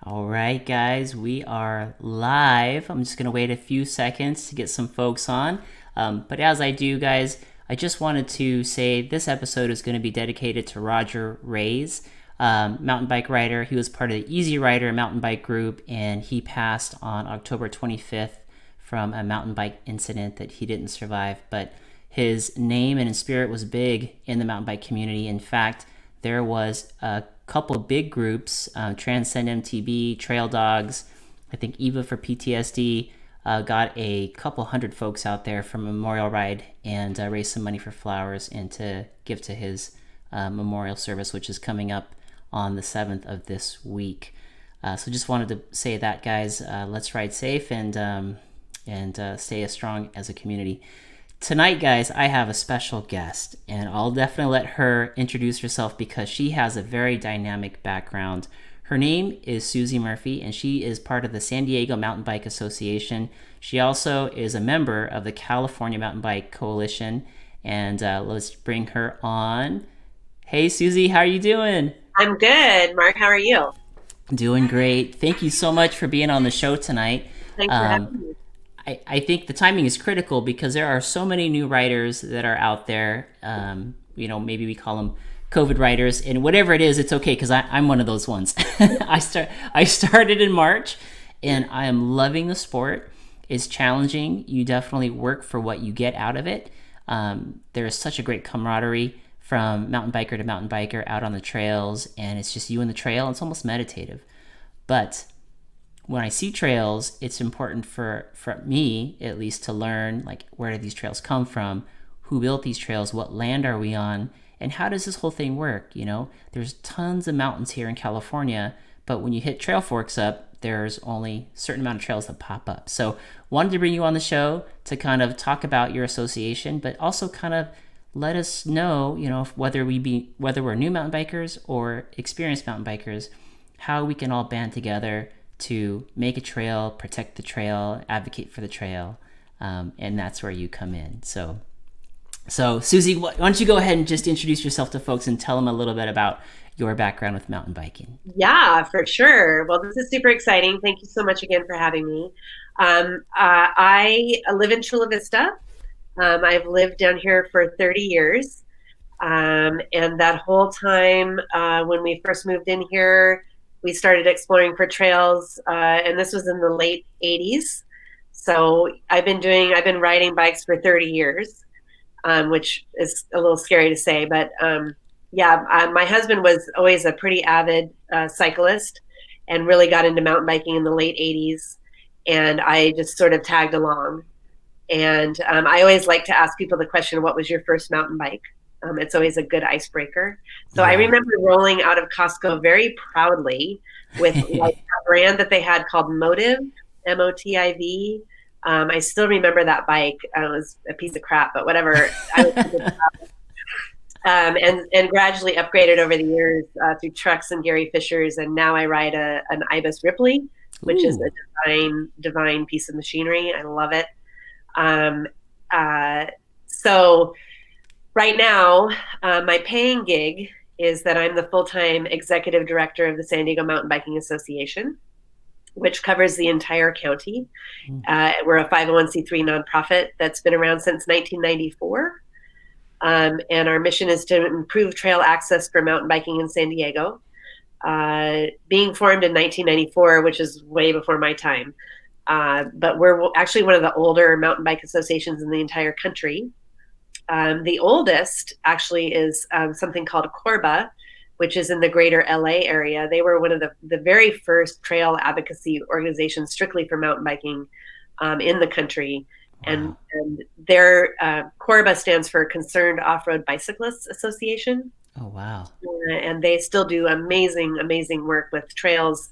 All right, guys, we are live. I'm just going to wait a few seconds to get some folks on. But as I do, guys, I just wanted to say this episode is going to be dedicated to Roger Reyes, mountain bike rider. He was part of the Easy Rider mountain bike group, and he passed on October 25th from a mountain bike incident that he didn't survive. But his name and his spirit was big in the mountain bike community. In fact, there was a couple of big groups, Transcend MTB, Trail Dogs, I think EVA for PTSD, got a couple hundred folks out there for a memorial ride and raised some money for flowers and to give to his memorial service, which is coming up on the 7th of this week. So just wanted to say that, guys. Let's ride safe and stay as strong as a community. Tonight, guys, I have a special guest, and I'll definitely let her introduce herself because she has a very dynamic background. Her name is Susie Murphy, and she is part of the San Diego Mountain Bike Association. She also is a member of the California Mountain Bike Coalition, and let's bring her on. Hey, Susie, how are you doing? I'm good. Mark, how are you? Doing great. Thank you so much for being on the show tonight. Thanks for having me. I think the timing is critical because there are so many new writers that are out there. Maybe we call them COVID writers, and whatever it is, it's okay because I'm one of those ones. I started in March, and I am loving the sport. It's challenging. You definitely work for what you get out of it. There is such a great camaraderie from mountain biker to mountain biker out on the trails, and it's just you and the trail. It's almost meditative, but when I see trails, it's important for me, at least, to learn, like, where did these trails come from? Who built these trails? What land are we on? And how does this whole thing work? There's tons of mountains here in California, but when you hit trail forks up, there's only a certain amount of trails that pop up. So wanted to bring you on the show to kind of talk about your association, but also kind of let us know, whether we're new mountain bikers or experienced mountain bikers, how we can all band together to make a trail, protect the trail, advocate for the trail, and that's where you come in. So Susie, why don't you go ahead and just introduce yourself to folks and tell them a little bit about your background with mountain biking. Yeah, for sure. Well, this is super exciting. Thank you so much again for having me. I live in Chula Vista. I've lived down here for 30 years. And that whole time, when we first moved in here, we started exploring for trails, and this was in the late 80s. So I've been riding bikes for 30 years, which is a little scary to say, but my husband was always a pretty avid cyclist and really got into mountain biking in the late 80s, and I just sort of tagged along. And I always like to ask people the question, what was your first mountain bike? It's always a good icebreaker. So yeah. I remember rolling out of Costco very proudly with like a brand that they had called Motive, Motiv. I still remember that bike. It was a piece of crap, but whatever. And gradually upgraded over the years through trucks and Gary Fisher's, and now I ride an Ibis Ripley, which is a divine piece of machinery. I love it. So right now, my paying gig is that I'm the full-time executive director of the San Diego Mountain Biking Association, which covers the entire county. We're a 501c3 nonprofit that's been around since 1994. And our mission is to improve trail access for mountain biking in San Diego. Being formed in 1994, which is way before my time. But we're actually one of the older mountain bike associations in the entire country. The oldest actually is something called Corba, which is in the greater LA area. They were one of the very first trail advocacy organizations strictly for mountain biking in the country. Wow. And their Corba stands for Concerned Off-Road Bicyclists Association. Oh, wow. And they still do amazing, amazing work with trails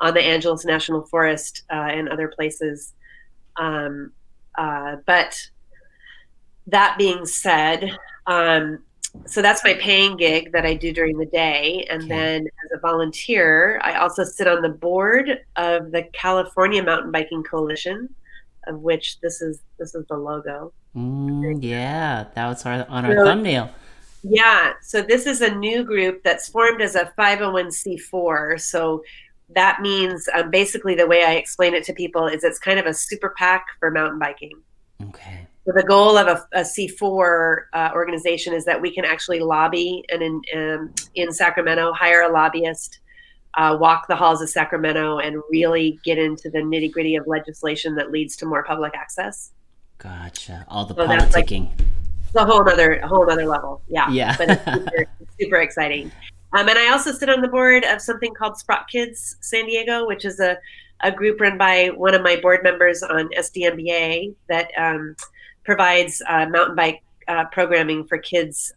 on the Angeles National Forest and other places. But that being said, so that's my paying gig that I do during the day. And then as a volunteer, I also sit on the board of the California Mountain Biking Coalition, of which this is the logo. Yeah, that was on our thumbnail. Yeah, so this is a new group that's formed as a 501c4. So that means basically the way I explain it to people is it's kind of a super PAC for mountain biking. Okay. So the goal of a C4 organization is that we can actually lobby and in Sacramento, hire a lobbyist, walk the halls of Sacramento, and really get into the nitty gritty of legislation that leads to more public access. Gotcha. All the So that's like politicking. a whole other level. Yeah. Yeah. But it's super exciting. And I also sit on the board of something called Sprott Kids San Diego, which is a group run by one of my board members on SDMBA that provides mountain bike programming for kids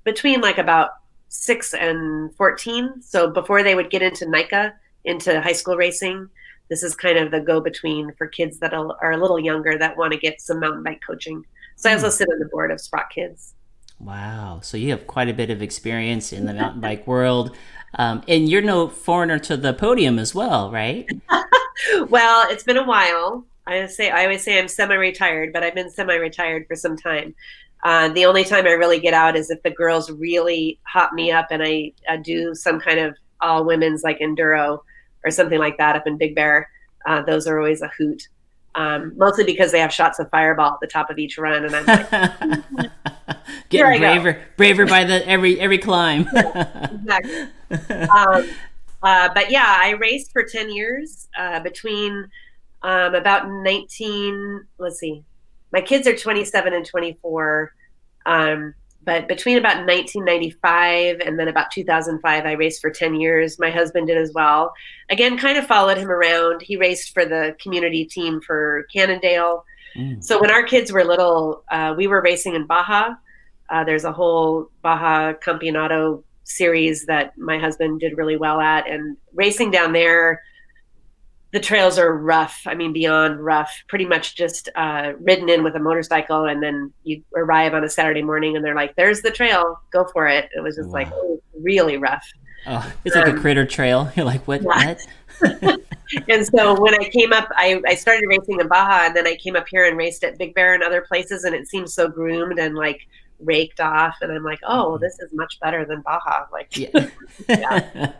between like about 6 and 14. So before they would get into NICA, into high school racing, this is kind of the go-between for kids that are a little younger that want to get some mountain bike coaching. So I also sit on the board of Sprott Kids. Wow. So you have quite a bit of experience in the mountain bike world. And you're no foreigner to the podium as well, right? Well, it's been a while. I always say I'm semi-retired, but I've been semi-retired for some time. The only time I really get out is if the girls really hop me up and I do some kind of all women's like enduro or something like that up in Big Bear. Those are always a hoot. Mostly because they have shots of Fireball at the top of each run, and I'm like, getting braver by every climb. Yeah, exactly. But yeah, I raced for 10 years between about 19. Let's see, my kids are 27 and 24. But between about 1995 and then about 2005, I raced for 10 years. My husband did as well. Again, kind of followed him around. He raced for the community team for Cannondale. So when our kids were little, we were racing in Baja. There's a whole Baja Campeonato series that my husband did really well at. And racing down there, the trails are rough. I mean, beyond rough, pretty much just ridden in with a motorcycle. And then you arrive on a Saturday morning and they're like, there's the trail, go for it. It was just like, oh, really rough. Oh, it's like a critter trail. You're like, what? Yeah. What? And so when I came up, I started racing in Baja, and then I came up here and raced at Big Bear and other places. And it seemed so groomed and like raked off. And I'm like, oh, this is much better than Baja. Like, yeah.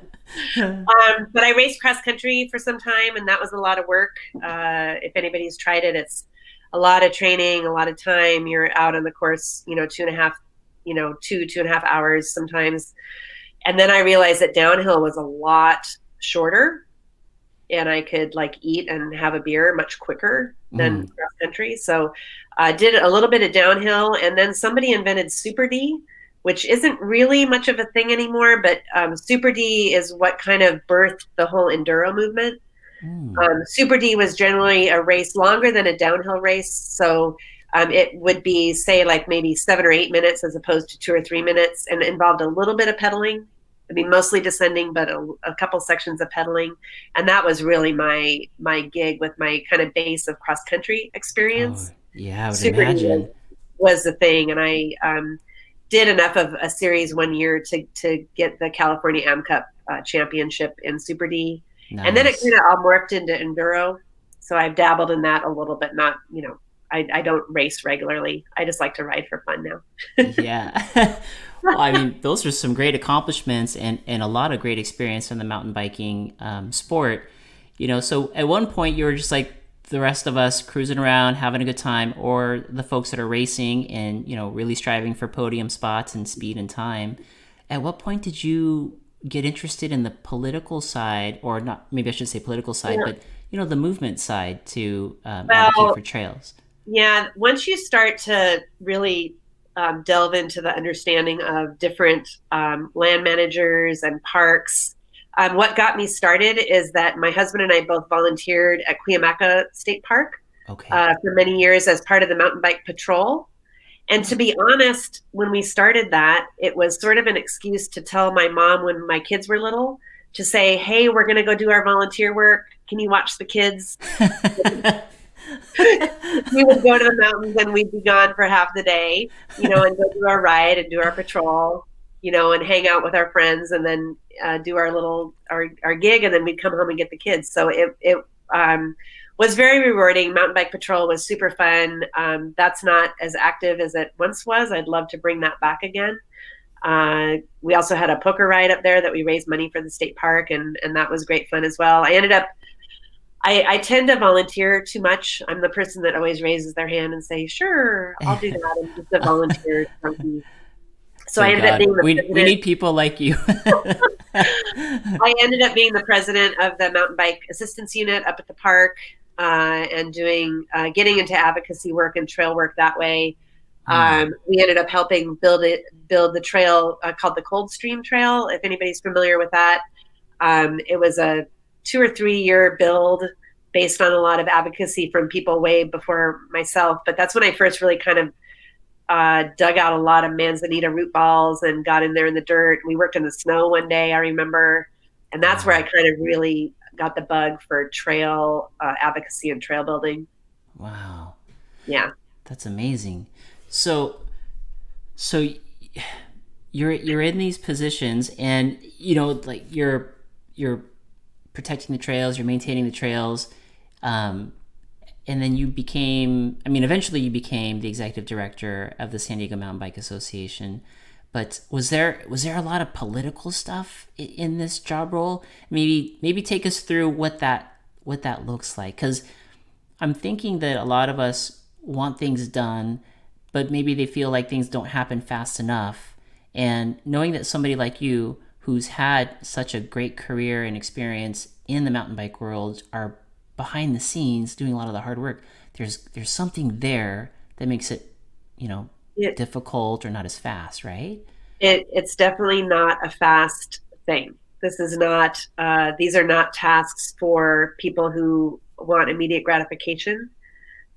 But I raced cross country for some time, and that was a lot of work. If anybody's tried it, it's a lot of training, a lot of time. You're out on the course, 2.5 hours sometimes. And then I realized that downhill was a lot shorter, and I could like eat and have a beer much quicker than cross country. So I did a little bit of downhill, and then somebody invented Super D, which isn't really much of a thing anymore, but Super D is what kind of birthed the whole enduro movement. Super D was generally a race longer than a downhill race. So it would be, say, like maybe 7 or 8 minutes as opposed to 2 or 3 minutes, and it involved a little bit of pedaling. I mean, mostly descending, but a couple sections of pedaling. And that was really my gig with my kind of base of cross-country experience. Oh, yeah, I would Super imagine. D was the thing. And I did enough of a series one year to get the California Am Cup championship in Super D. Nice. And then it kind of all morphed into enduro. So I've dabbled in that a little bit, not, I don't race regularly. I just like to ride for fun now. Yeah. Well, I mean, those are some great accomplishments and a lot of great experience in the mountain biking sport. So at one point you were just like the rest of us, cruising around, having a good time, or the folks that are racing and, really striving for podium spots and speed and time. At what point did you get interested in the political side, or not, maybe I should say political side, but, the movement side to advocate for trails? Yeah, once you start to really delve into the understanding of different land managers and parks, what got me started is that my husband and I both volunteered at Cuyamaca State Park for many years as part of the mountain bike patrol. And to be honest, when we started that, it was sort of an excuse to tell my mom when my kids were little to say, hey, we're going to go do our volunteer work. Can you watch the kids? We would go to the mountains and we'd be gone for half the day, and go do our ride and do our patrol, and hang out with our friends, and then do our gig, and then we'd come home and get the kids. So it was very rewarding. Mountain bike patrol was super fun. That's not as active as it once was. I'd love to bring that back again. We also had a poker ride up there that we raised money for the state park, and that was great fun as well. I tend to volunteer too much. I'm the person that always raises their hand and say, "Sure, I'll do that." I'm just a volunteer junkie. So I Thank ended up being God. the We president. need people like you. I ended up being the president of the mountain bike assistance unit up at the park, and doing getting into advocacy work and trail work that way. We ended up helping build the trail called the Coldstream Trail. If anybody's familiar with that, it was a 2 or 3 year build based on a lot of advocacy from people way before myself. But that's when I first really kind of dug out a lot of manzanita root balls and got in there in the dirt. We worked in the snow one day, I remember. And that's where I kind of really got the bug for trail advocacy and trail building. Wow. Yeah. That's amazing. So, so you're in these positions, and like you're protecting the trails, you're maintaining the trails, and then eventually you became the executive director of the San Diego Mountain Bike Association. But was there a lot of political stuff in this job role? Maybe take us through what that looks like, because I'm thinking that a lot of us want things done, but maybe they feel like things don't happen fast enough. And knowing that somebody like you, who's had such a great career and experience in the mountain bike world, are behind the scenes doing a lot of the hard work, there's something there that makes it, difficult or not as fast, right? It's definitely not a fast thing. This is not, these are not tasks for people who want immediate gratification.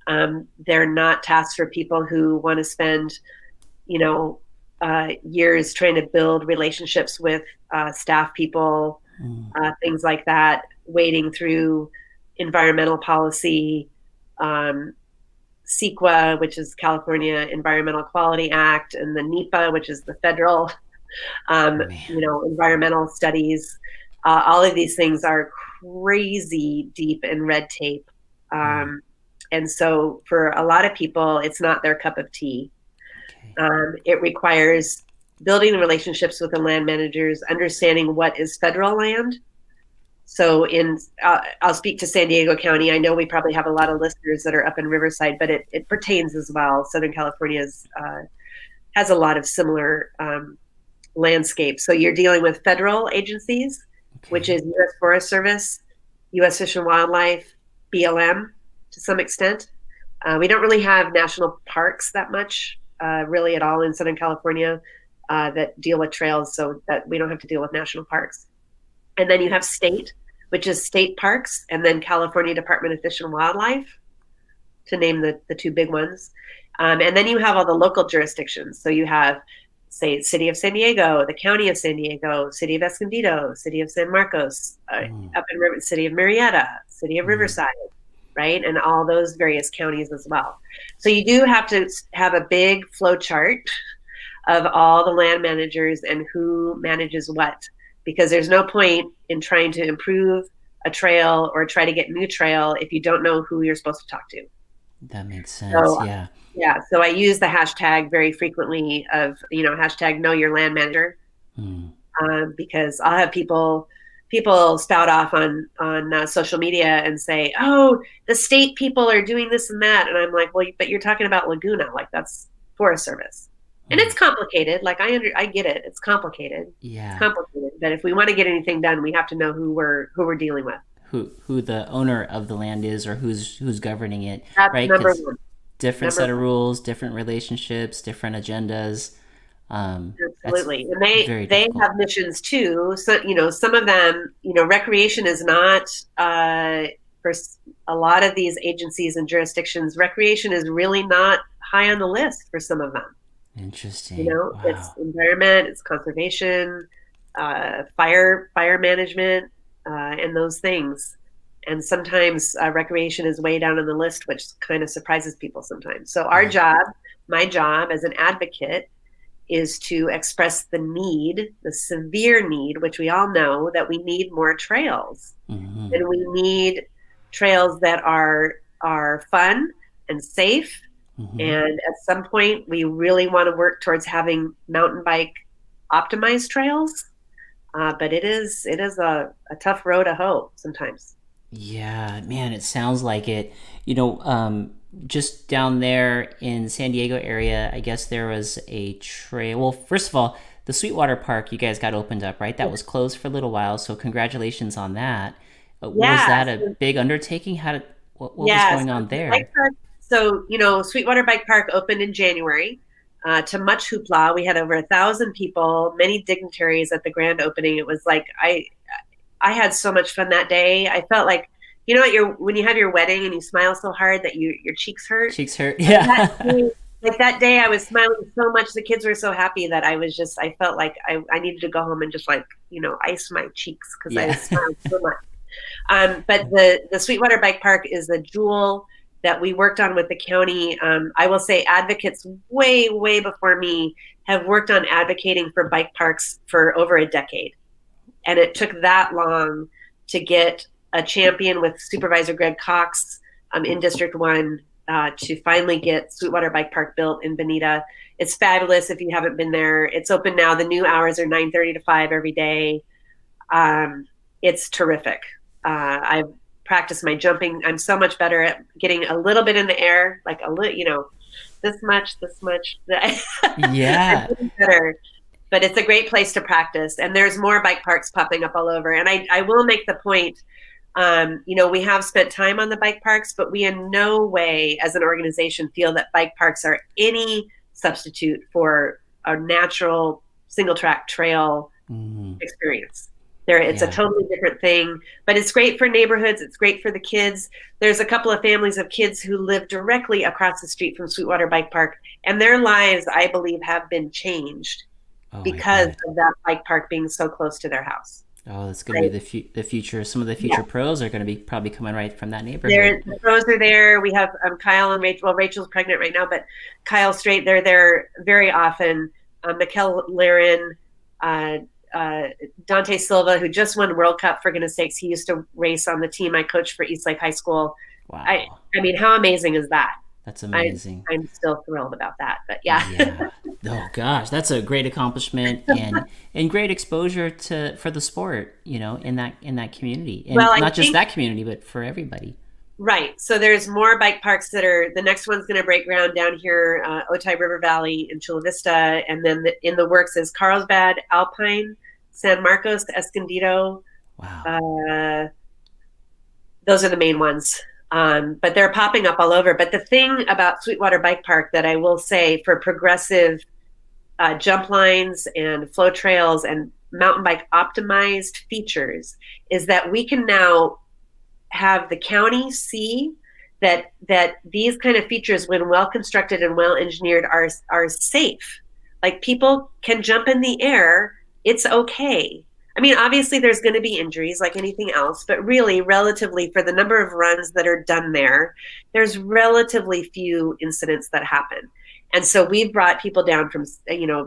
They're not tasks for people who want to spend, years trying to build relationships with staff people, things like that, wading through environmental policy, CEQA, which is California Environmental Quality Act, and the NEPA, which is the federal, environmental studies. All of these things are crazy deep in red tape. And so for a lot of people, it's not their cup of tea. Okay. It requires building relationships with the land managers, understanding what is federal land. So I'll speak to San Diego County. I know we probably have a lot of listeners that are up in Riverside, but it pertains as well. Southern California has a lot of similar landscapes. So you're dealing with federal agencies, which is U.S. Forest Service, U.S. Fish and Wildlife, BLM to some extent. We don't really have national parks that much, really at all in Southern California, that deal with trails, so that we don't have to deal with national parks. And then you have state, which is state parks, and then California Department of Fish and Wildlife, to name the two big ones. And then you have all the local jurisdictions. So you have, say, City of San Diego, the County of San Diego, City of Escondido, City of San Marcos, up in City of Marietta, City of Riverside, right? And all those various counties as well. So you do have to have a big flow chart of all the land managers and who manages what, because there's no point in trying to improve a trail or try to get new trail if you don't know who you're supposed to talk to. That makes sense. So, yeah. Yeah. So I use the hashtag very frequently of, hashtag know your land manager, because I'll have people spout off on social media and say, oh, the state people are doing this and that. And I'm like, well, but you're talking about Laguna, like that's Forest Service. And it's complicated. Like I get it. It's complicated. Yeah. It's complicated. But if we want to get anything done, we have to know who we're dealing with. Who the owner of the land is, or who's governing it. That's right? number one. Different set of rules, different relationships, different agendas. Absolutely. And they have missions too. So, some of them, recreation is not, for a lot of these agencies and jurisdictions, recreation is really not high on the list for some of them. Interesting. Wow. It's environment, it's conservation, fire management, and those things. And sometimes recreation is way down on the list, which kind of surprises people sometimes. So my job as an advocate, is to express the severe need, which we all know that we need more trails. And we need trails that are fun and safe. And at some point, we really want to work towards having mountain bike optimized trails. But it is a tough road to hoe sometimes. Yeah, man, it sounds like it. You know, just down there in San Diego area, I guess there was a trail. Well, first of all, the Sweetwater Park you guys got opened up, right? That was closed for a little while, so congratulations on that. Was Yeah, that a big undertaking? How did what was yeah. going So on the bike there? park, Sweetwater Bike Park opened in January. To much hoopla, we had over 1,000 people, many dignitaries at the grand opening. It was like I had so much fun that day. I felt like, when you have your wedding and you smile so hard that your cheeks hurt. Cheeks hurt. Like that Yeah. day, like that day, I was smiling so much. The kids were so happy that I felt like I needed to go home and just like, ice my cheeks because I Yeah. smiled so much. But the Sweetwater Bike Park is the jewel that we worked on with the county. I will say advocates way, way before me have worked on advocating for bike parks for over a decade. And it took that long to get a champion with Supervisor Greg Cox in District 1 to finally get Sweetwater Bike Park built in Bonita. It's fabulous if you haven't been there. It's open now. The new hours are 9:30 to 5 every day. It's terrific. I've practiced my jumping. I'm so much better at getting a little bit in the air, like a little, this much, this much. I'm Yeah. getting better, but it's a great place to practice. And there's more bike parks popping up all over. And I will make the point, we have spent time on the bike parks, but we in no way as an organization feel that bike parks are any substitute for a natural single track trail experience. It's a Yeah. totally different thing, but it's great for neighborhoods. It's great for the kids. There's a couple of families of kids who live directly across the street from Sweetwater Bike Park, and their lives, I believe, have been changed Oh, I because bet. of that bike park being so close to their house. Oh, that's going to Right? be the future. Some of the Yeah. future pros are going to be probably coming right from that neighborhood. The pros are there. We have Kyle and Rachel. Well, Rachel's pregnant right now, but Kyle Straight, they're there very often. Mikkel Laren, uh, Dante Silva, who just won World Cup, for goodness sakes. He used to race on the team I coached for Eastlake High School. I, Wow. I mean, how amazing is that? That's I, amazing. I'm still thrilled about that. But yeah. Yeah. Oh gosh, that's a great accomplishment and great exposure to for the sport, in that community. Well, And I not just think that community, but for everybody. right. So there's more bike parks the next one's going to break ground down here, Otay River Valley in Chula Vista. And then in the works is Carlsbad, Alpine, San Marcos, Escondido. Wow. Uh, those are the main ones. But they're popping up all over. But the thing about Sweetwater Bike Park that I will say for progressive jump lines and flow trails and mountain bike optimized features is that we can now have the county see that these kind of features, when well constructed and well engineered, are safe. Like people can jump in the air, it's okay. I mean, obviously there's going to be injuries like anything else, but really, relatively, for the number of runs that are done there's relatively few incidents that happen. And so we've brought people down from,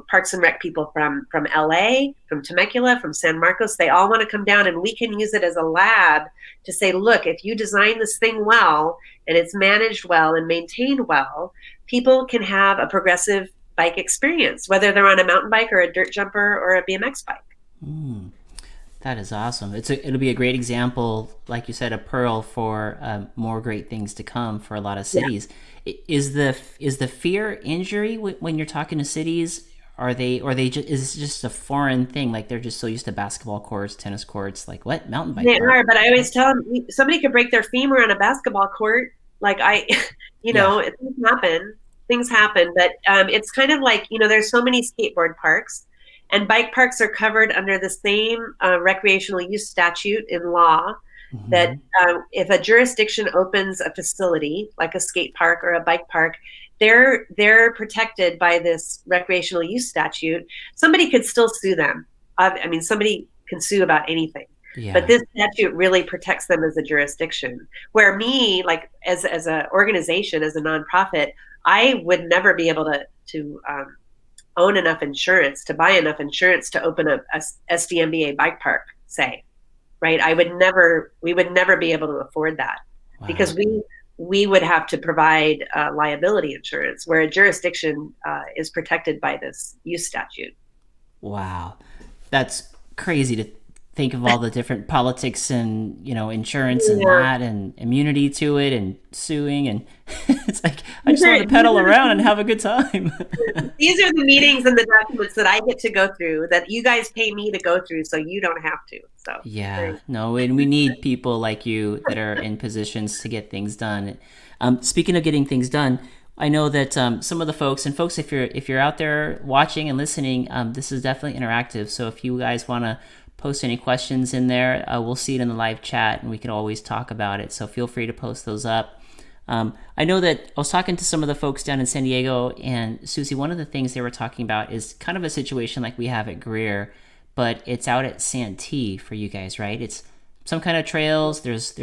Parks and Rec people from LA, from Temecula, from San Marcos. They all want to come down, and we can use it as a lab to say, look, if you design this thing well and it's managed well and maintained well, people can have a progressive bike experience, whether they're on a mountain bike or a dirt jumper or a BMX bike. That is awesome. It'll be a great example, like you said, a pearl for more great things to come for a lot of Yeah. cities. Is the fear injury when you're talking to cities? Are they just is it just a foreign thing? Like they're just so used to basketball courts, tennis courts. Like what mountain bike They park? are, but I always tell them somebody could break their femur on a basketball court. Like Yeah. things happen. Things happen, but it's kind of like there's so many skateboard parks, and bike parks are covered under the same recreational use statute in law. That Hmm. if a jurisdiction opens a facility like a skate park or a bike park, they're protected by this recreational use statute. Somebody could still sue them. I mean, somebody can sue about anything, but Yeah. this statute really protects them as a jurisdiction. Where me, like as an organization, as a nonprofit, I would never be able to own enough insurance to buy enough insurance to open a SDMBA bike park, say, right? We would never be able to afford that because Wow. we would have to provide liability insurance, where a jurisdiction is protected by this use statute. Wow. That's crazy to think of all the different politics and, insurance and Yeah. that and immunity to it and suing. And it's like, I These just are, want to these pedal are around and the have a good time. These are the meetings and the documents that I get to go through that you guys pay me to go through, so you don't have to. So, Yeah, no, and we need people like you that are in positions to get things done. Speaking of getting things done, I know that some of the folks and folks, if you're out there watching and listening, this is definitely interactive. So if you guys want to post any questions in there, we'll see it in the live chat, and we can always talk about it. So feel free to post those up. I know that I was talking to some of the folks down in San Diego, and Susie, one of the things they were talking about is kind of a situation like we have at Greer, but it's out at Santee for you guys, right? It's some kind of trails. There's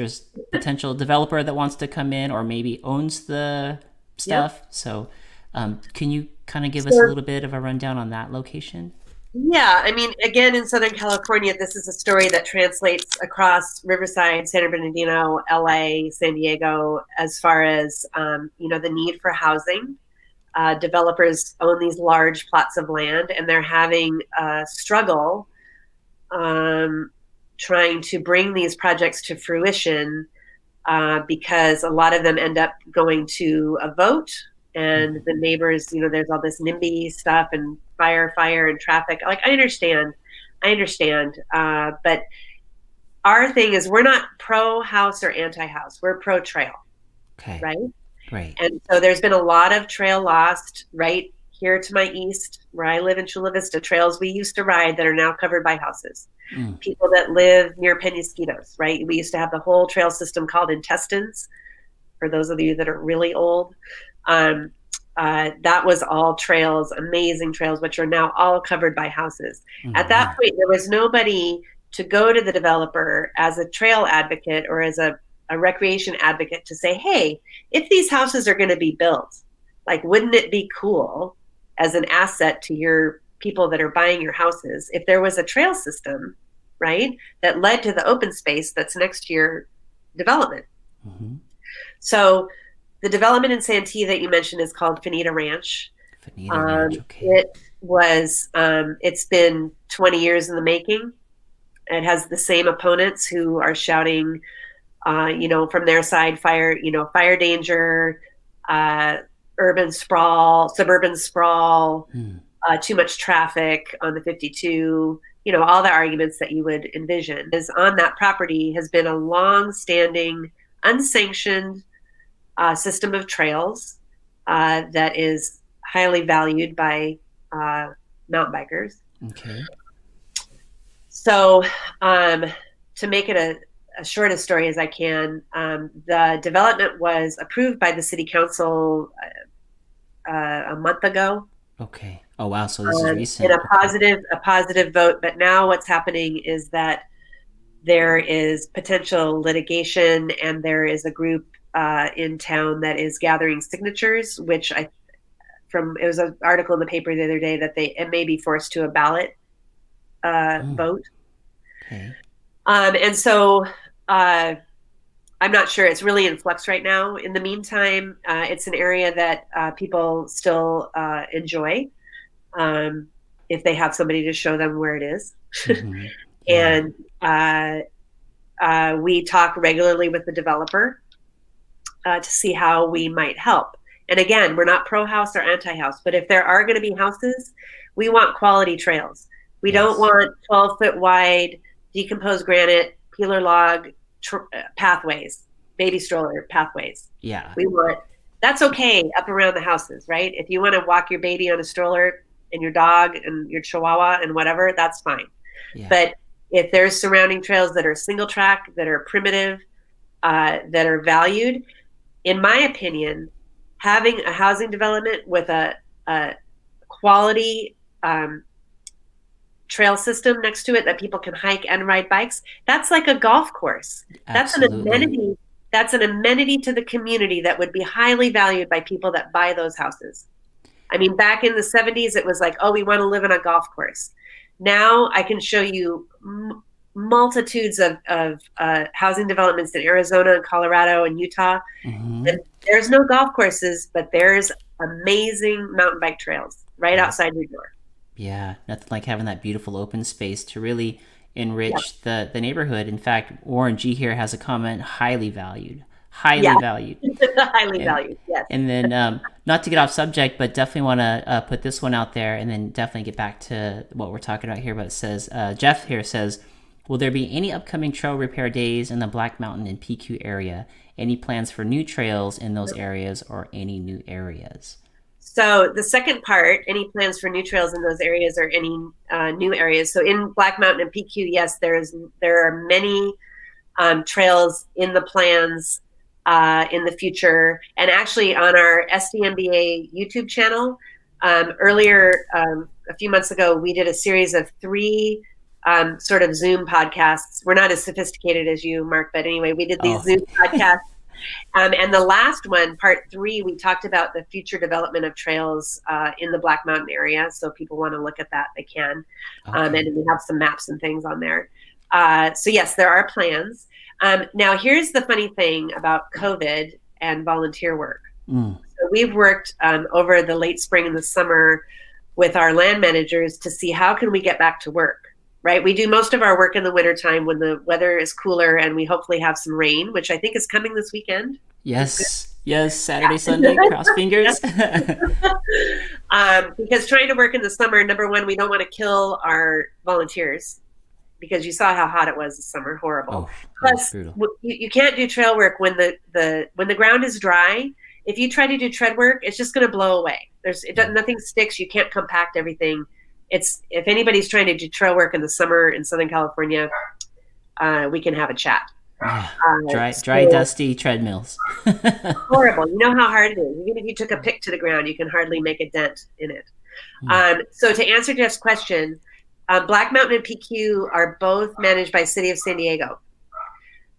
potential developer that wants to come in or maybe owns the yep. stuff. So can you kind of give us a So, little bit of a rundown on that location? yeah, I mean, again, in Southern California, this is a story that translates across Riverside, San Bernardino, LA, San Diego, as far as, the need for housing. Developers own these large plots of land, and they're having a struggle trying to bring these projects to fruition because a lot of them end up going to a vote, and the neighbors, there's all this NIMBY stuff and fire and traffic. Like, I understand, but our thing is we're not pro house or anti house. We're pro trail, Okay, right? great. And so there's been a lot of trail lost right here to my east, where I live in Chula Vista, trails we used to ride that are now covered by houses. People that live near Penasquitos, right? We used to have the whole trail system called intestines, for those of you that are really old. That was all trails, amazing trails, which are now all covered by houses. At that point, there was nobody to go to the developer as a trail advocate or as a recreation advocate to say, hey, if these houses are going to be built, like, wouldn't it be cool as an asset to your people that are buying your houses if there was a trail system, right, that led to the open space that's next to your development? Mm-hmm. So the development in Santee that you mentioned is called Finita Ranch. Finita Ranch, okay. It's been 20 years in the making. It has the same opponents who are shouting, from their side, fire danger, urban sprawl, suburban sprawl, too much traffic on the 52, all the arguments that you would envision. Is on that property has been a long-standing, unsanctioned system of trails that is highly valued by mountain bikers. Okay. So to make it as short a story as I can, the development was approved by the city council a month ago. Okay. Oh wow! So this is recent. In a positive vote. But now what's happening is that there is potential litigation, and there is a group in town that is gathering signatures, which it was an article in the paper the other day that it may be forced to a ballot vote. Okay. And so I'm not sure. It's really in flux right now. In the meantime, it's an area that people still enjoy if they have somebody to show them where it is. Mm-hmm. Yeah. And we talk regularly with the developer to see how we might help. And again, we're not pro-house or anti-house, but if there are going to be houses, we want quality trails. We don't want 12-foot wide, decomposed granite, peeler log pathways, baby stroller pathways. Yeah. That's okay up around the houses, right? If you want to walk your baby on a stroller and your dog and your chihuahua and whatever, that's fine. Yeah. But if there's surrounding trails that are single track, that are primitive, that are valued, in my opinion, having a housing development with a quality trail system next to it that people can hike and ride bikes, that's like a golf course. Absolutely. That's an amenity to the community that would be highly valued by people that buy those houses. I mean, back in the 70s, it was like, oh, we want to live on a golf course. Now I can show you multitudes of housing developments in Arizona and Colorado and Utah. Mm-hmm. And there's no golf courses, but there's amazing mountain bike trails right outside your door. Yeah, nothing like having that beautiful open space to really Yep. enrich the neighborhood. In fact, Warren G here has a comment: highly valued, Yeah. highly valued. Highly And valued. Yes. and then not to get off subject, but definitely want to put this one out there, and then definitely get back to what we're talking about here. But it says Jeff here says, will there be any upcoming trail repair days in the Black Mountain and PQ area? Any plans for new trails in those areas or any new areas? So the second part, any plans for new trails in those areas or any new areas? So in Black Mountain and PQ, yes, there are many trails in the plans in the future. And actually on our SDMBA YouTube channel, earlier, a few months ago, we did a series of 3 sort of Zoom podcasts. We're not as sophisticated as you, Mark, but anyway, we did these Zoom podcasts. And the last one, part 3, we talked about the future development of trails in the Black Mountain area. So if people want to look at that, they can. And we have some maps and things on there. So yes, there are plans. Now, here's the funny thing about COVID and volunteer work. So we've worked over the late spring and the summer with our land managers to see how can we get back to work, right? We do most of our work in the wintertime when the weather is cooler and we hopefully have some rain, which I think is coming this weekend. Yes. Yes. Saturday, Sunday, cross fingers. Because trying to work in the summer, number one, we don't want to kill our volunteers because you saw how hot it was this summer. Horrible. Plus, you can't do trail work when the ground is dry. If you try to do tread work, it's just going to blow away. Nothing sticks. You can't compact everything. If anybody's trying to do trail work in the summer in Southern California, we can have a chat. Dry, dusty treadmills. Horrible. You know how hard it is. Even if you took a pick to the ground, you can hardly make a dent in it. So to answer Jeff's question, Black Mountain and PQ are both managed by City of San Diego.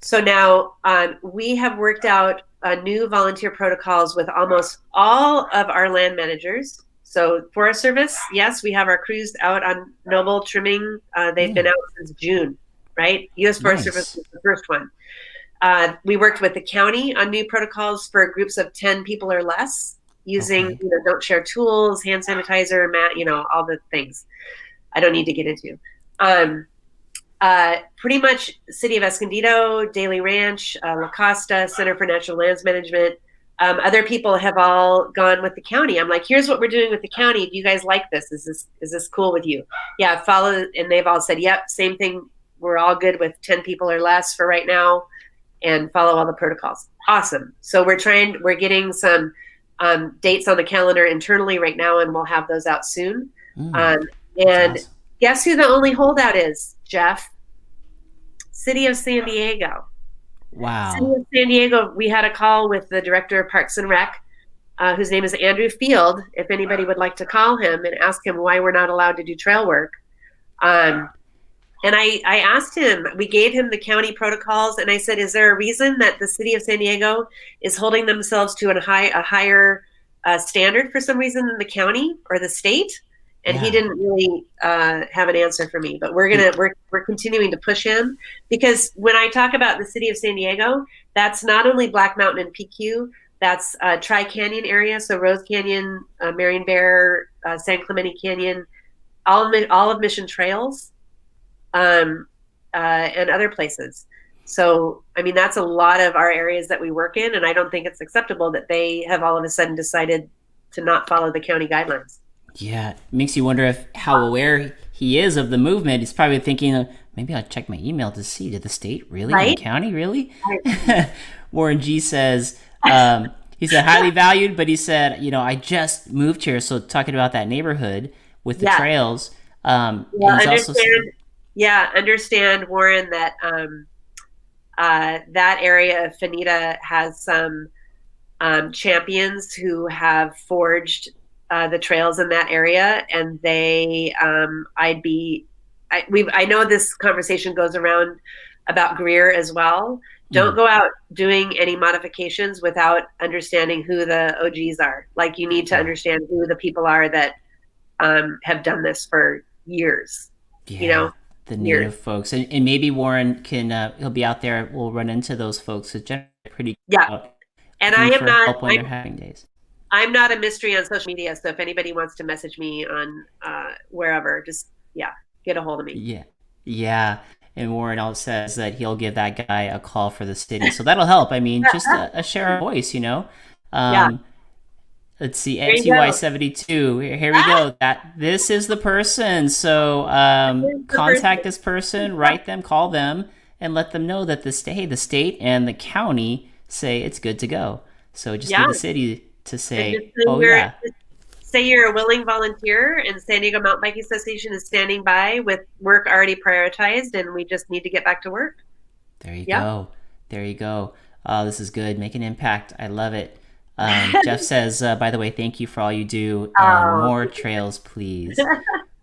So now we have worked out new volunteer protocols with almost all of our land managers. So Forest Service, yes, we have our crews out on Noble trimming. They've been out since June, right? U.S. Forest Service was the first one. We worked with the county on new protocols for groups of 10 people or less using, don't share tools, hand sanitizer, mat, all the things I don't need to get into. Pretty much City of Escondido, Daly Ranch, La Costa, Center for Natural Lands Management. Other people have all gone with the county. I'm like, here's what we're doing with the county. Do you guys like this? Is this cool with you? Yeah, follow. And they've all said, yep, same thing. We're all good with 10 people or less for right now and follow all the protocols. Awesome. So we're getting some dates on the calendar internally right now, and we'll have those out soon. And awesome. Guess who the only holdout is, Jeff? City of San Diego. Wow. City of San Diego, we had a call with the director of Parks and Rec, whose name is Andrew Field, if anybody would like to call him and ask him why we're not allowed to do trail work. And I asked him, we gave him the county protocols, and I said, is there a reason that the City of San Diego is holding themselves to a higher standard for some reason than the county or the state? And he didn't really have an answer for me, but we're continuing to push him, because when I talk about the City of San Diego, that's not only Black Mountain and PQ, that's Tri-Canyon area, so Rose Canyon, Marion Bear, San Clemente Canyon, all of Mission Trails, and other places. So, I mean, that's a lot of our areas that we work in, and I don't think it's acceptable that they have all of a sudden decided to not follow the county guidelines. Yeah, it makes you wonder how aware he is of the movement. He's probably thinking, maybe I'll check my email to see, did the state really? Right? The county really? Right. Warren G says, he said highly valued, but he said, I just moved here. So talking about that neighborhood with the trails. Understand, Warren, that that area of Fanita has some champions who have forged the trails in that area, and I know this conversation goes around about Greer as well. Don't go out doing any modifications without understanding who the OGs are. Like, you need to understand who the people are that have done this for years. The native folks, and maybe Warren can he'll be out there. We'll run into those folks. It's generally pretty and I am not help when they're having days. I'm not a mystery on social media, so if anybody wants to message me on wherever, just get a hold of me. Yeah. Yeah. And Warren also says that he'll give that guy a call for the city. So that'll help. I mean, just a share of voice, you know? Yeah, Um, let's see, there you go. NTY72. Here we go. This is the person. So Here's the contact person. this person, write them, call them, and let them know that the state and the county say it's good to go. So just need Yeah, the city to and just say, oh, you're yeah, say you're a willing volunteer, and San Diego Mountain Biking Association is standing by with work already prioritized, and we just need to get back to work. there you Yeah. go. There you go. Oh, this is good. Make an impact. I love it. Jeff says, by the way, thank you for all you do and Oh, more trails, please,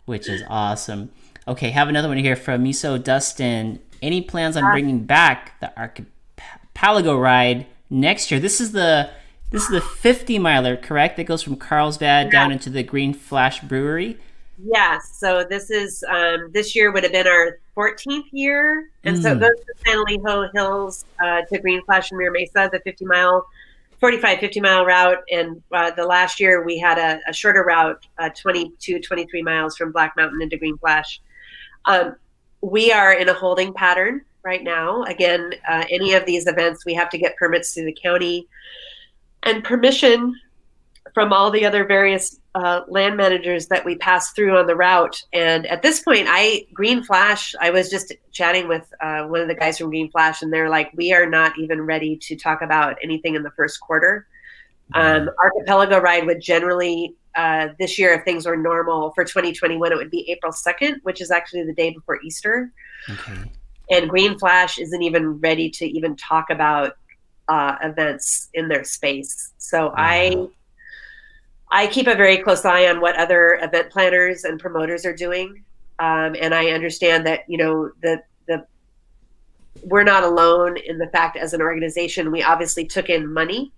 which is awesome. Okay, have another one here from Miso Dustin. Any plans on bringing back the Archipelago ride next year? This is the 50 miler, correct? That goes from Carlsbad yeah. down into the Green Flash Brewery. Yes. So this year would have been our 14th year, and so it goes Mm, to San Elijo Hills to Green Flash and Mira Mesa, the 50 mile route. And the last year we had a shorter route, 22, 23 miles from Black Mountain into Green Flash. Um, we are in a holding pattern right now. Again, any of these events, we have to get permits through the county and permission from all the other various land managers that we pass through on the route. And at this point, Green Flash, I was just chatting with one of the guys from Green Flash, and they're like, we are not even ready to talk about anything in the first quarter. wow. Archipelago ride would generally, this year, if things were normal for 2021, it would be April 2nd, which is actually the day before Easter. Okay. And Green Flash isn't even ready to even talk about events in their space. So Wow. I keep a very close eye on what other event planners and promoters are doing, and I understand that the we're not alone in the fact as an organization we obviously took in money,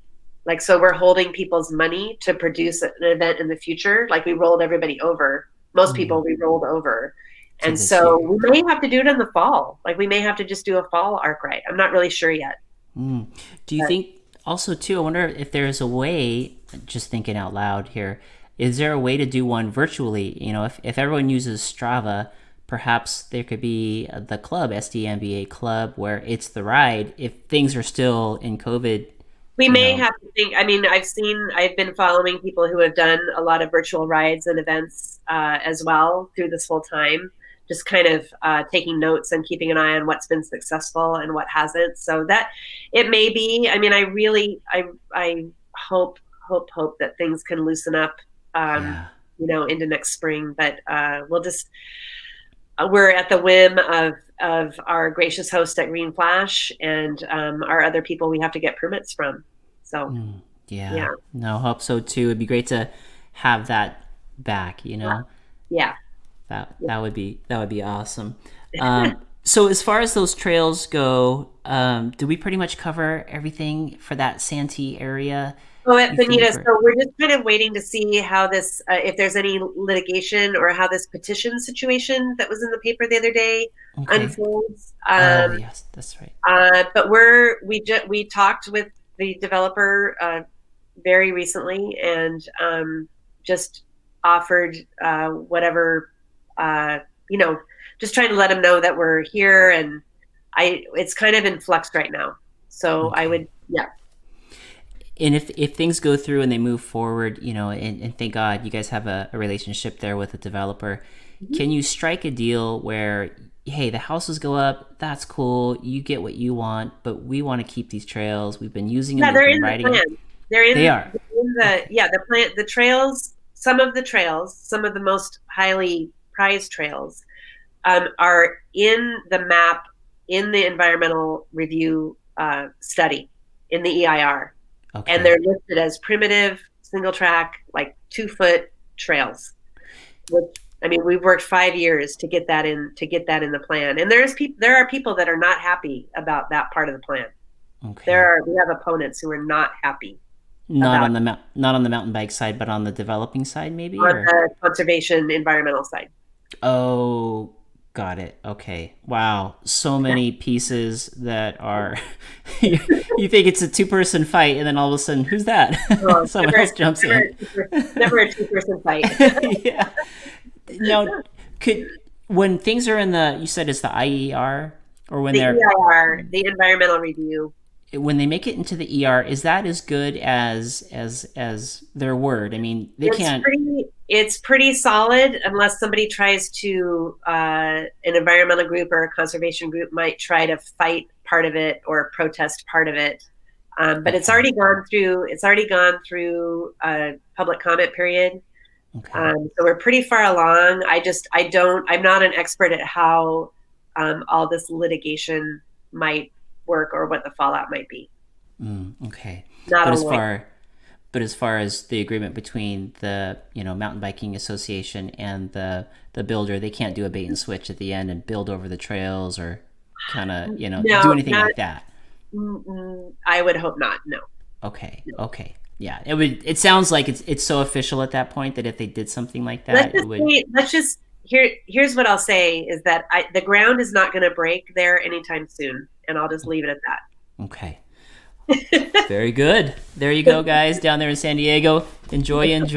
like so we're holding people's money to produce an event in the future. Like we rolled everybody over, most Mm, people we rolled over, to and this so year. we may have to do it in the fall. Like we may have to just do a fall arc ride. I'm not really sure yet. Mm. Do you But think also too? I wonder if there's a way. Just thinking out loud here, is there a way to do one virtually? You know, if everyone uses Strava, perhaps there could be the club SDMBA club where it's the ride. If things are still in COVID, we you may know. have to think. I mean, I've been following people who have done a lot of virtual rides and events as well through this whole time, just kind of taking notes and keeping an eye on what's been successful and what hasn't. So that it may be. I mean, I hope that things can loosen up, Yeah. into next spring. But we'll just we're at the whim of our gracious host at Green Flash and our other people we have to get permits from. So Mm, yeah. yeah, No, hope so too. It'd be great to have that back. You know. yeah. That would be awesome. So as far as those trails go, do we pretty much cover everything for that Santee area? Oh, at You Benita, think? so we're just kind of waiting to see how this, if there's any litigation or how this petition situation that was in the paper the other day Okay. unfolds. Oh yes, that's right. But we talked with the developer very recently and just offered whatever uh, you know, just trying to let them know that we're here, and it's kind of in flux right now. So I Okay. would, yeah. And if things go through and they move forward, and thank God you guys have a relationship there with the developer, Mhm. can you strike a deal where, hey, the houses go up, that's cool, you get what you want, but we want to keep these trails. We've been using them, Yeah, we've they're been in the riding them. plan. They are. Okay. The plan, the trails. Some of the trails, some of the most highly prized trails, are in the map in the environmental review study in the EIR, and Okay. they're listed as primitive single track, like 2 foot trails. Which I mean, we've worked 5 years to get that in the plan, and there are people that are not happy about that part of the plan. Okay. We have opponents who are not happy Not about on the not on the mountain bike side, but on the developing side, maybe, on or the conservation environmental side. oh, Got it. Okay. Wow. So many pieces that are, you think it's a two-person fight, and then all of a sudden, who's that? Oh, Someone else jumps in. never a two-person fight. Yeah. Now, could when things are in the, you said it's the IER, or when The they're EIR, the environmental review. when they make it into the ER, is that as good as their word? I mean, they can't. It's pretty solid unless somebody tries to an environmental group or a conservation group might try to fight part of it or protest part of it. But it's already gone through. It's already gone through a public comment period. Okay. So we're pretty far along. I'm not an expert at how all this litigation might work or what the fallout might be. Okay. Not But a as lawyer. far but as far as the agreement between the mountain biking association and the builder, they can't do a bait and switch at the end and build over the trails or kind of do No, anything like that. I would hope not. No. Okay. Okay. Yeah. It sounds like it's so official at that point that if they did something like that, Here's what I'll say is that the ground is not going to break there anytime soon, and I'll just leave it at that. Okay. Very good. There you go, guys, down there in San Diego. Enjoy. Don't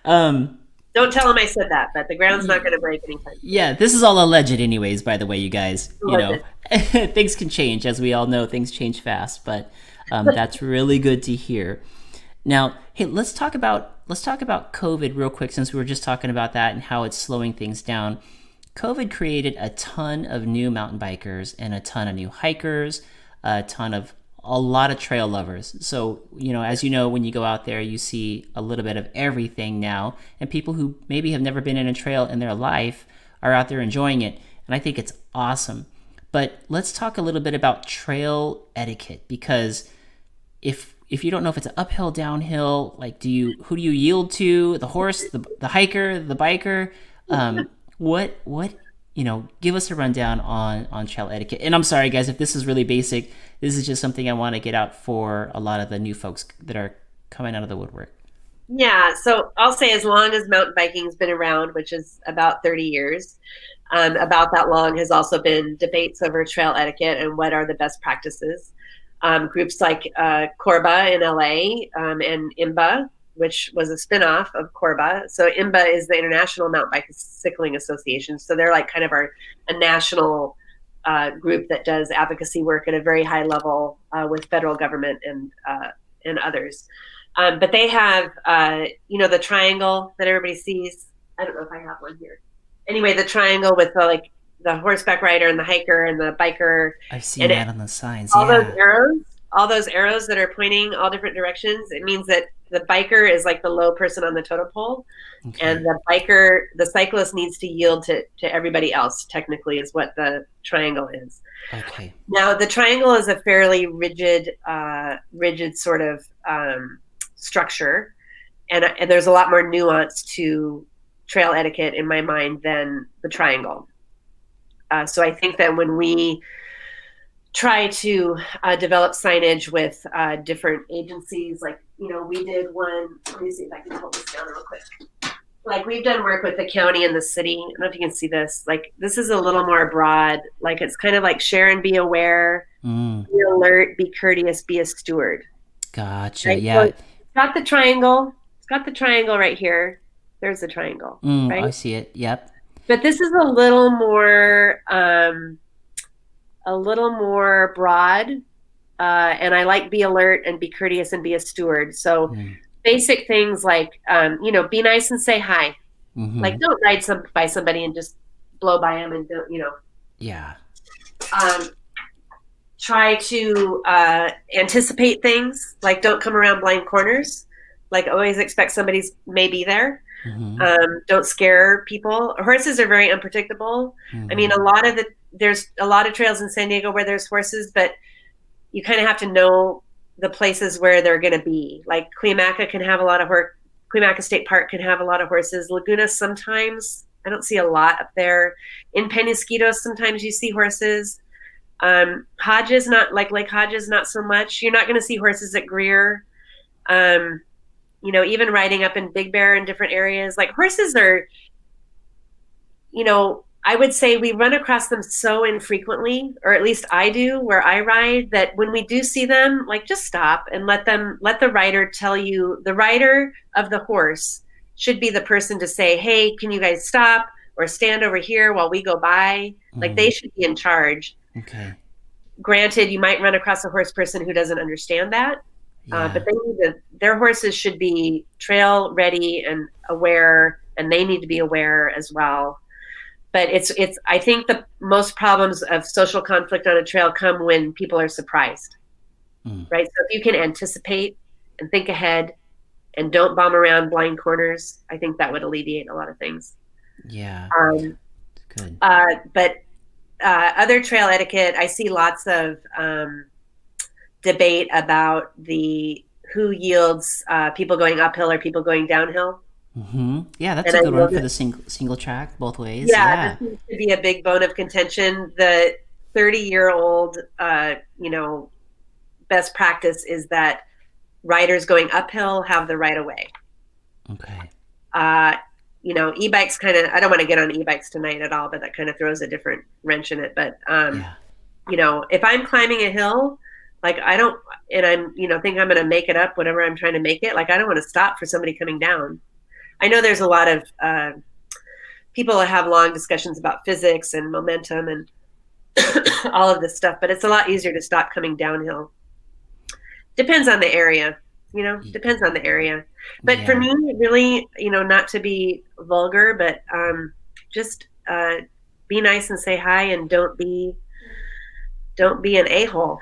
tell them I said that, but the ground's not going to break anytime soon. Yeah, this is all alleged anyways, by the way, you guys. Things can change. As we all know, things change fast, but that's really good to hear. Now, hey, let's talk about COVID real quick, since we were just talking about that and how it's slowing things down. COVID created a ton of new mountain bikers and a ton of new hikers, a lot of trail lovers. So, as you know, when you go out there, you see a little bit of everything now, and people who maybe have never been in a trail in their life are out there enjoying it. And I think it's awesome. But let's talk a little bit about trail etiquette, because if you don't know if it's an uphill, downhill, like who do you yield to? The horse, the hiker, the biker? What give us a rundown on trail etiquette. And I'm sorry, guys, if this is really basic. This is just something I want to get out for a lot of the new folks that are coming out of the woodwork. Yeah, so I'll say as long as mountain biking's been around, which is about 30 years, about that long has also been debates over trail etiquette and what are the best practices. Groups like Corba in LA and IMBA, which was a spinoff of Corba. So IMBA is the International Mountain Bicycling Association. So they're like kind of a national group that does advocacy work at a very high level with federal government and others. But they have, the triangle that everybody sees. I don't know if I have one here. Anyway, the triangle with the horseback rider and the hiker and the biker. I've seen that on the signs. All those arrows that are pointing all different directions. It means that the biker is like the low person on the totem pole, okay. And the cyclist needs to yield to everybody else. Technically, is what the triangle is. Okay. Now, the triangle is a fairly rigid sort of structure, and there's a lot more nuance to trail etiquette in my mind than the triangle. So I think that when we try to develop signage with different agencies, like, we did one, let me see if I can hold this down real quick. Like, we've done work with the county and the city. I don't know if you can see this. Like, this is a little more broad. Like, it's kind of like share and be aware, be alert, be courteous, be a steward. Gotcha. Right? Yeah. So it's got the triangle. It's got the triangle right here. There's the triangle. Right? I see it. Yep. But this is a little more broad. And I like be alert and be courteous and be a steward. So basic things like, be nice and say hi. Mm-hmm. Like, don't ride by somebody and just blow by them and don't, Yeah. Try to anticipate things. Like, don't come around blind corners. Like, always expect somebody's may be there. Mm-hmm. Don't scare people. Horses are very unpredictable. Mm-hmm. I mean, there's a lot of trails in San Diego where there's horses, but you kind of have to know the places where they're going to be. Like, Cuyamaca can have a lot of Cuyamaca State Park can have a lot of horses. Laguna sometimes. I don't see a lot up there. In Penasquitos, sometimes you see horses. Hodges, not like Lake Hodges, not so much. You're not going to see horses at Greer. Even riding up in Big Bear in different areas. Like, horses are, I would say we run across them so infrequently, or at least I do where I ride, that when we do see them, like, just stop and let the rider tell you. The rider of the horse should be the person to say, hey, can you guys stop or stand over here while we go by? Like, they should be in charge. Okay. Granted, you might run across a horse person who doesn't understand that, but their horses should be trail ready and aware, and they need to be aware as well. But I think the most problems of social conflict on a trail come when people are surprised, right? So if you can anticipate and think ahead and don't bomb around blind corners, I think that would alleviate a lot of things. Yeah. Good. But other trail etiquette, I see lots of debate about who yields people going uphill or people going downhill. Yeah, that's a good one for the single track both ways. Yeah, this seems to be a big bone of contention. The 30-year-old, best practice is that riders going uphill have the right of way. Okay. E-bikes kind of, I don't want to get on e-bikes tonight at all, but that kind of throws a different wrench in it. But, if I'm climbing a hill, like, I don't, and I'm, think I'm going to make it up, whatever I'm trying to make it, like, I don't want to stop for somebody coming down. I know there's a lot of people that have long discussions about physics and momentum and all of this stuff, but it's a lot easier to stop coming downhill. Depends on the area, depends on the area. But for me, really, not to be vulgar, but just be nice and say hi, and don't be an a-hole.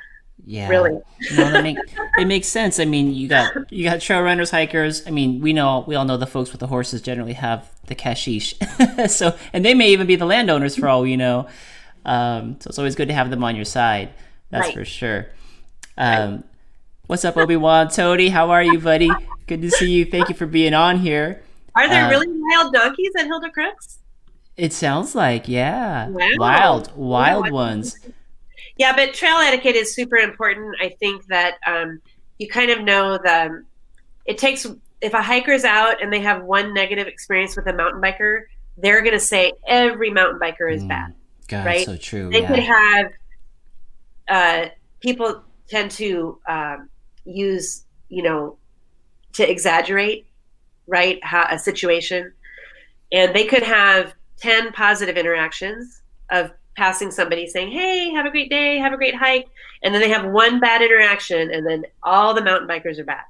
Yeah, really. No, it makes sense. I mean, you got trail runners, hikers. I mean, we all know the folks with the horses generally have the cashish, so, and they may even be the landowners for all we know. So it's always good to have them on your side. That's right. For sure. What's up, Obi-Wan? Tony, how are you, buddy? Good to see you. Thank you for being on here. Are there really wild donkeys at Hilda Crooks? It sounds like, yeah. Wow. Wild ones. Yeah, but trail etiquette is super important. I think that you kind of know it takes, if a hiker's out and they have one negative experience with a mountain biker, they're going to say every mountain biker is bad. God, right? So true. They could have, people tend to use, to exaggerate, right, a situation. And they could have 10 positive interactions of passing somebody saying, hey, have a great day, have a great hike. And then they have one bad interaction, and then all the mountain bikers are bad.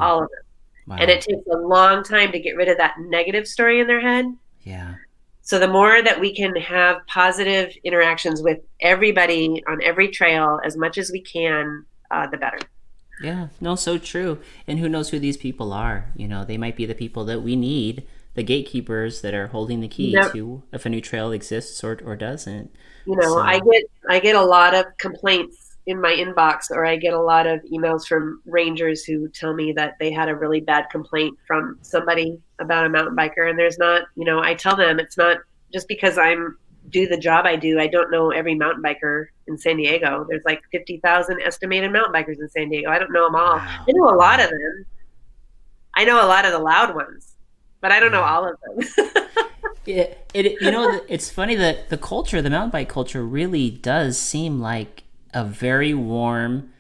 All of them. Wow. And it takes a long time to get rid of that negative story in their head. Yeah. So the more that we can have positive interactions with everybody on every trail, as much as we can, the better. Yeah, no, so true. And who knows who these people are? They might be the people that we need, the gatekeepers that are holding the key to if a new trail exists or doesn't. I get a lot of complaints in my inbox, or I get a lot of emails from rangers who tell me that they had a really bad complaint from somebody about a mountain biker. And there's not, I tell them it's not just because do the job I do. I don't know every mountain biker in San Diego. There's like 50,000 estimated mountain bikers in San Diego. I don't know them all. Wow. I know a lot of them. I know a lot of the loud ones, but I don't know all of them. It's funny that the mountain bike culture really does seem like a very warm,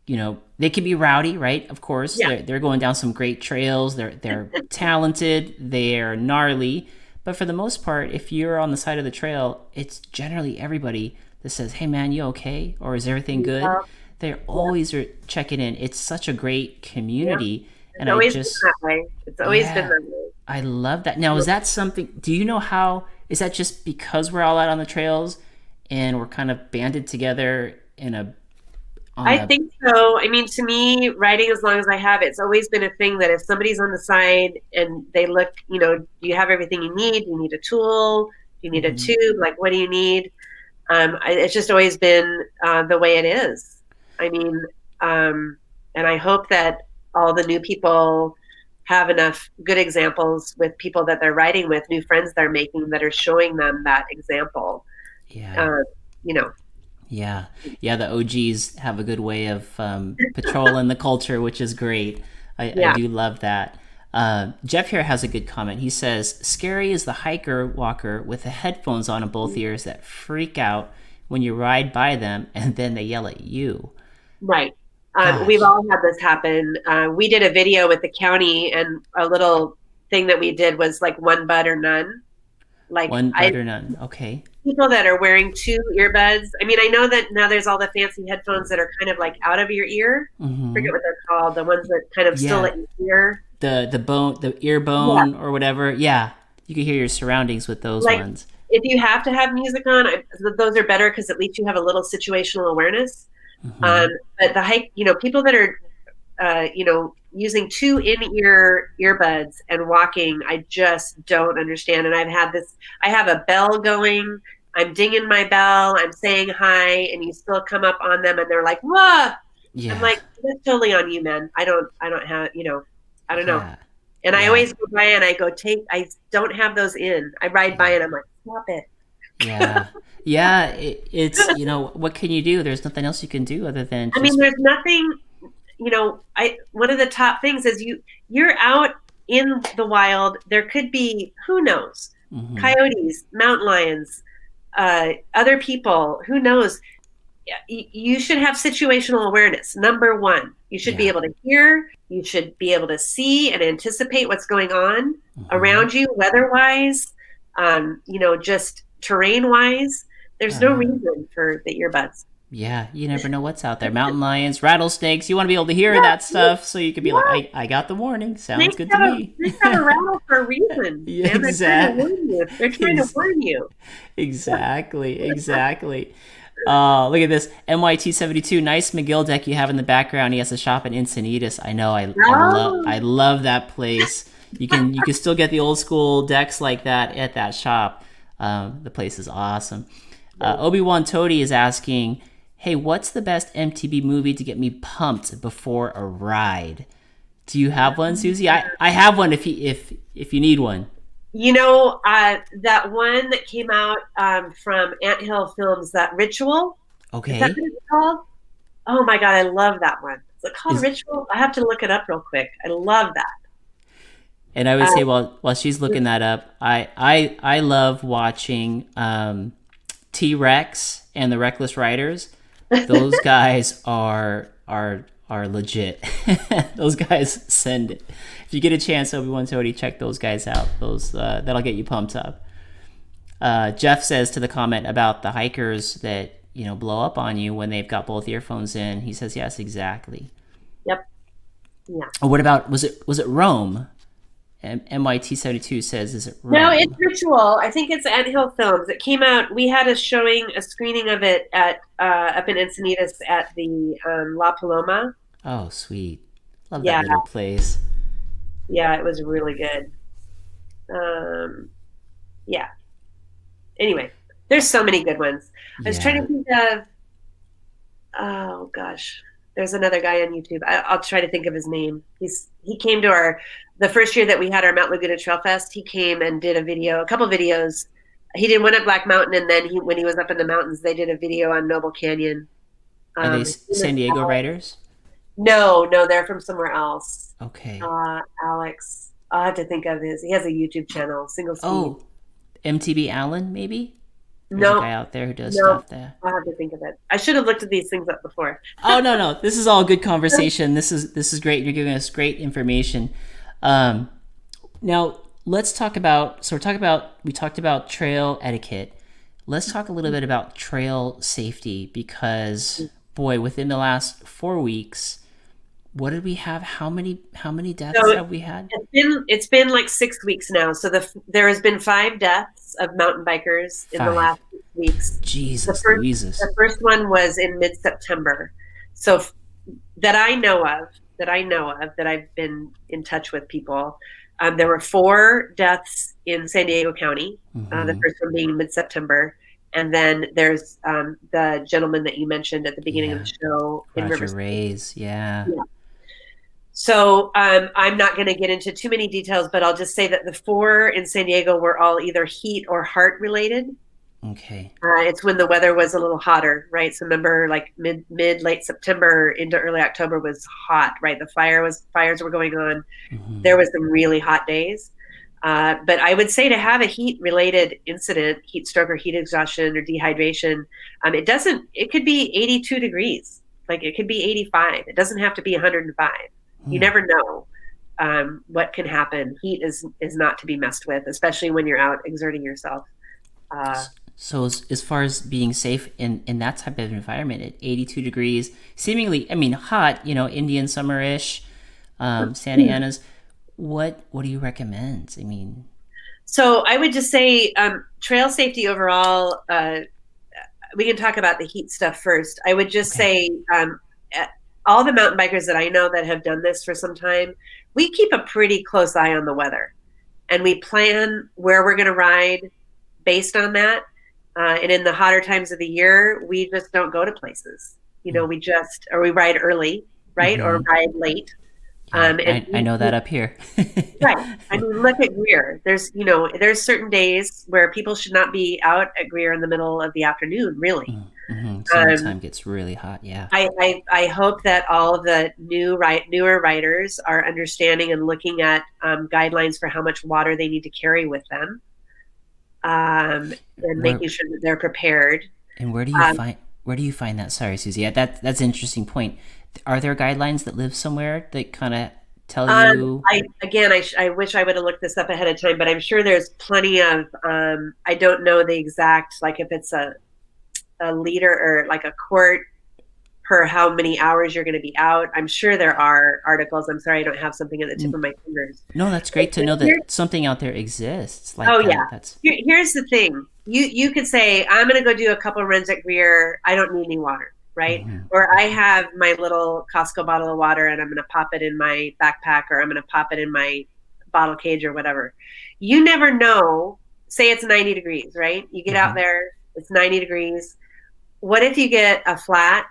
they can be rowdy, right? Of course, they're going down some great trails. They're talented. They're gnarly. But for the most part, if you're on the side of the trail, it's generally everybody that says, hey, man, you okay? Or is everything good? Yeah. They're always checking in. It's such a great community. Yeah. It's always been that way. It's always been that way. I love that. Now, is that something, do you know how, is that just because we're all out on the trails and we're kind of banded together I think so. I mean, to me, riding as long as I have, it's always been a thing that if somebody's on the side and they look, do you have everything you need? Do you need a tool? Do you need a tube? Like, what do you need? It's just always been the way it is. I mean, and I hope that all the new people have enough good examples with people that they're riding with, new friends they're making that are showing them that example. Yeah. Yeah, the OGs have a good way of patrolling the culture, which is great. I do love that. Jeff here has a good comment. He says, scary is the hiker walker with the headphones on in both ears that freak out when you ride by them and then they yell at you. Right. We've all had this happen. We did a video with the county, and a little thing that we did was like one bud or none. Like one bud or none. Okay. People that are wearing 2 earbuds. I mean, I know that now there's all the fancy headphones that are kind of like out of your ear. I forget what they're called. The ones that kind of still let you hear. The ear bone or whatever. Yeah. You can hear your surroundings with those ones. If you have to have music on, those are better because at least you have a little situational awareness. But the hike, people that are, using 2 in-ear earbuds and walking, I just don't understand. And I have a bell going, I'm dinging my bell, I'm saying hi, and you still come up on them and they're like, whoa. Yeah. I'm like, that's totally on you, man. I don't have, I don't know. And I always go by and I don't have those in. I ride by and I'm like, stop it. Yeah. Yeah. It's, what can you do? There's nothing else you can do other than there's nothing, one of the top things is you're out in the wild. There could be, who knows, coyotes, mountain lions, other people, who knows. You should have situational awareness. Number 1, you should be able to hear, you should be able to see and anticipate what's going on around you, weather-wise, just terrain-wise. There's no reason for the earbuds. Yeah, you never know what's out there. Mountain lions, rattlesnakes. You want to be able to hear that stuff so you can be like, I got the warning. Sounds good to me. They have a rattle for a reason. Yeah, exactly. They're trying to warn you. Exactly. Look at this. MYT72, nice McGill deck you have in the background. He has a shop in Encinitas. I know. I love that place. You can still get the old school decks like that at that shop. The place is awesome. Obi-Wan Toady is asking, hey, what's the best MTB movie to get me pumped before a ride? Do you have one, Susie? I have one if you need one. That one that came out from Anthill Films, that Ritual. Okay. Is that what it's called? Oh my God, I love that one. Is it called Ritual? I have to look it up real quick. I love that. And I would say while she's looking that up, I love watching T-Rex and the Reckless Riders. Those guys are legit. Those guys send it. If you get a chance, Obi-Wan Toady, check those guys out. Those that'll get you pumped up. Jeff says to the comment about the hikers that blow up on you when they've got both earphones in. He says yes, exactly. Yep. Yeah. What about was it Rome? MYT72 says, is it Rome? No, it's Ritual. I think it's Anthill Films. It came out. We had a screening of it at up in Encinitas at the La Paloma. Oh, sweet. Love that little place. Yeah, it was really good. Yeah. Anyway, there's so many good ones. I was trying to think of, oh gosh, there's another guy on YouTube. I'll try to think of his name. He came to the first year that we had our Mount Laguna Trail Fest. He came and did a couple videos. He did one at Black Mountain, and then when he was up in the mountains, they did a video on Noble Canyon. Are they San Diego riders? No, they're from somewhere else. Okay. Alex, I'll have to think of he has a YouTube channel, Single Speed. Oh, MTB Allen, maybe? There's a guy out there who does stuff there. I'll have to think of it. I should have looked at these things up before. Oh, no. This is all good conversation. This is great. You're giving us great information. Now, let's talk about, we talked about trail etiquette. Let's talk a little bit about trail safety because, boy, within the last 4 weeks, what did we have? How many deaths have we had? It's been like 6 weeks now. So there has been 5 deaths of mountain bikers in the last 6 weeks. Jesus. The first one was in mid-September. So that I know of, that I've been in touch with people. There were 4 deaths in San Diego County. The first one being mid-September. And then there's the gentleman that you mentioned at the beginning of the show in Roger Ray's, yeah. So I'm not going to get into too many details, but I'll just say that the 4 in San Diego were all either heat or heart related. Okay. It's when the weather was a little hotter, right? So remember, like late September into early October was hot, right? The fires were going on. Mm-hmm. There was some really hot days. But I would say to have a heat related incident, heat stroke or heat exhaustion or dehydration, it could be 82 degrees. Like it could be 85. It doesn't have to be 105. You Mm. never know what can happen. Heat is not to be messed with, especially when you're out exerting yourself. Uh, So as far as being safe in that type of environment at 82 degrees, seemingly, I mean, hot, Indian summer-ish, Santa Ana's, what do you recommend? I mean, so I would just say trail safety overall. We can talk about the heat stuff first. I would just okay. say all the mountain bikers that I know that have done this for some time, we keep a pretty close eye on the weather, and we plan where we're going to ride based on that. And in the hotter times of the year, we just don't go to places. Mm. We ride early, right, or Mm-hmm. ride late. Yeah, And I know that up here. right. I mean, look at Greer. There's certain days where people should not be out at Greer in the middle of the afternoon, really. Mm-hmm. Um, Summertime gets really hot, yeah. I hope that all of the newer riders are understanding and looking at guidelines for how much water they need to carry with them, and Where making sure that they're prepared. and Um, where do you find that? Sorry, Susie. Yeah, that's an interesting point. Are there guidelines that live somewhere that kind of tell you? I wish I would have looked this up ahead of time, but I'm sure there's plenty of. I don't know the exact, like if it's a liter or like a quart per how many hours you're going to be out. I'm sure there are articles. I'm sorry, I don't have something at the tip of my fingers. No, that's great to know that something out there exists like Oh that. yeah. That's Here's the thing. You could say, I'm gonna go do a couple runs at Greer. I don't need any water, right? mm-hmm. Or I have my little Costco bottle of water and I'm gonna pop it in my backpack, or I'm gonna pop it in my bottle cage or whatever. You never know. Say it's 90 degrees, right? You get out Mm-hmm. there, it's 90 degrees. What if you get a flat?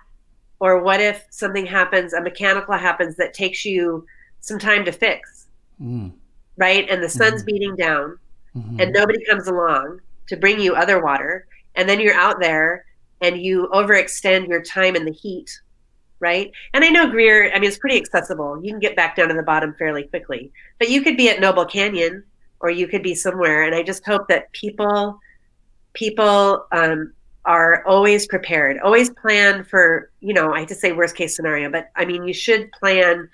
Or what if something happens, a mechanical happens that takes you some time to fix, Mm-hmm. right? And the sun's Mm-hmm. beating down Mm-hmm. and nobody comes along to bring you other water, and then you're out there and you overextend your time in the heat, right? And I know Greer, I mean, it's pretty accessible. You can get back down to the bottom fairly quickly, but you could be at Noble Canyon or you could be somewhere. And I just hope that people are always prepared, always plan for, I hate to say worst case scenario, but I mean, you should plan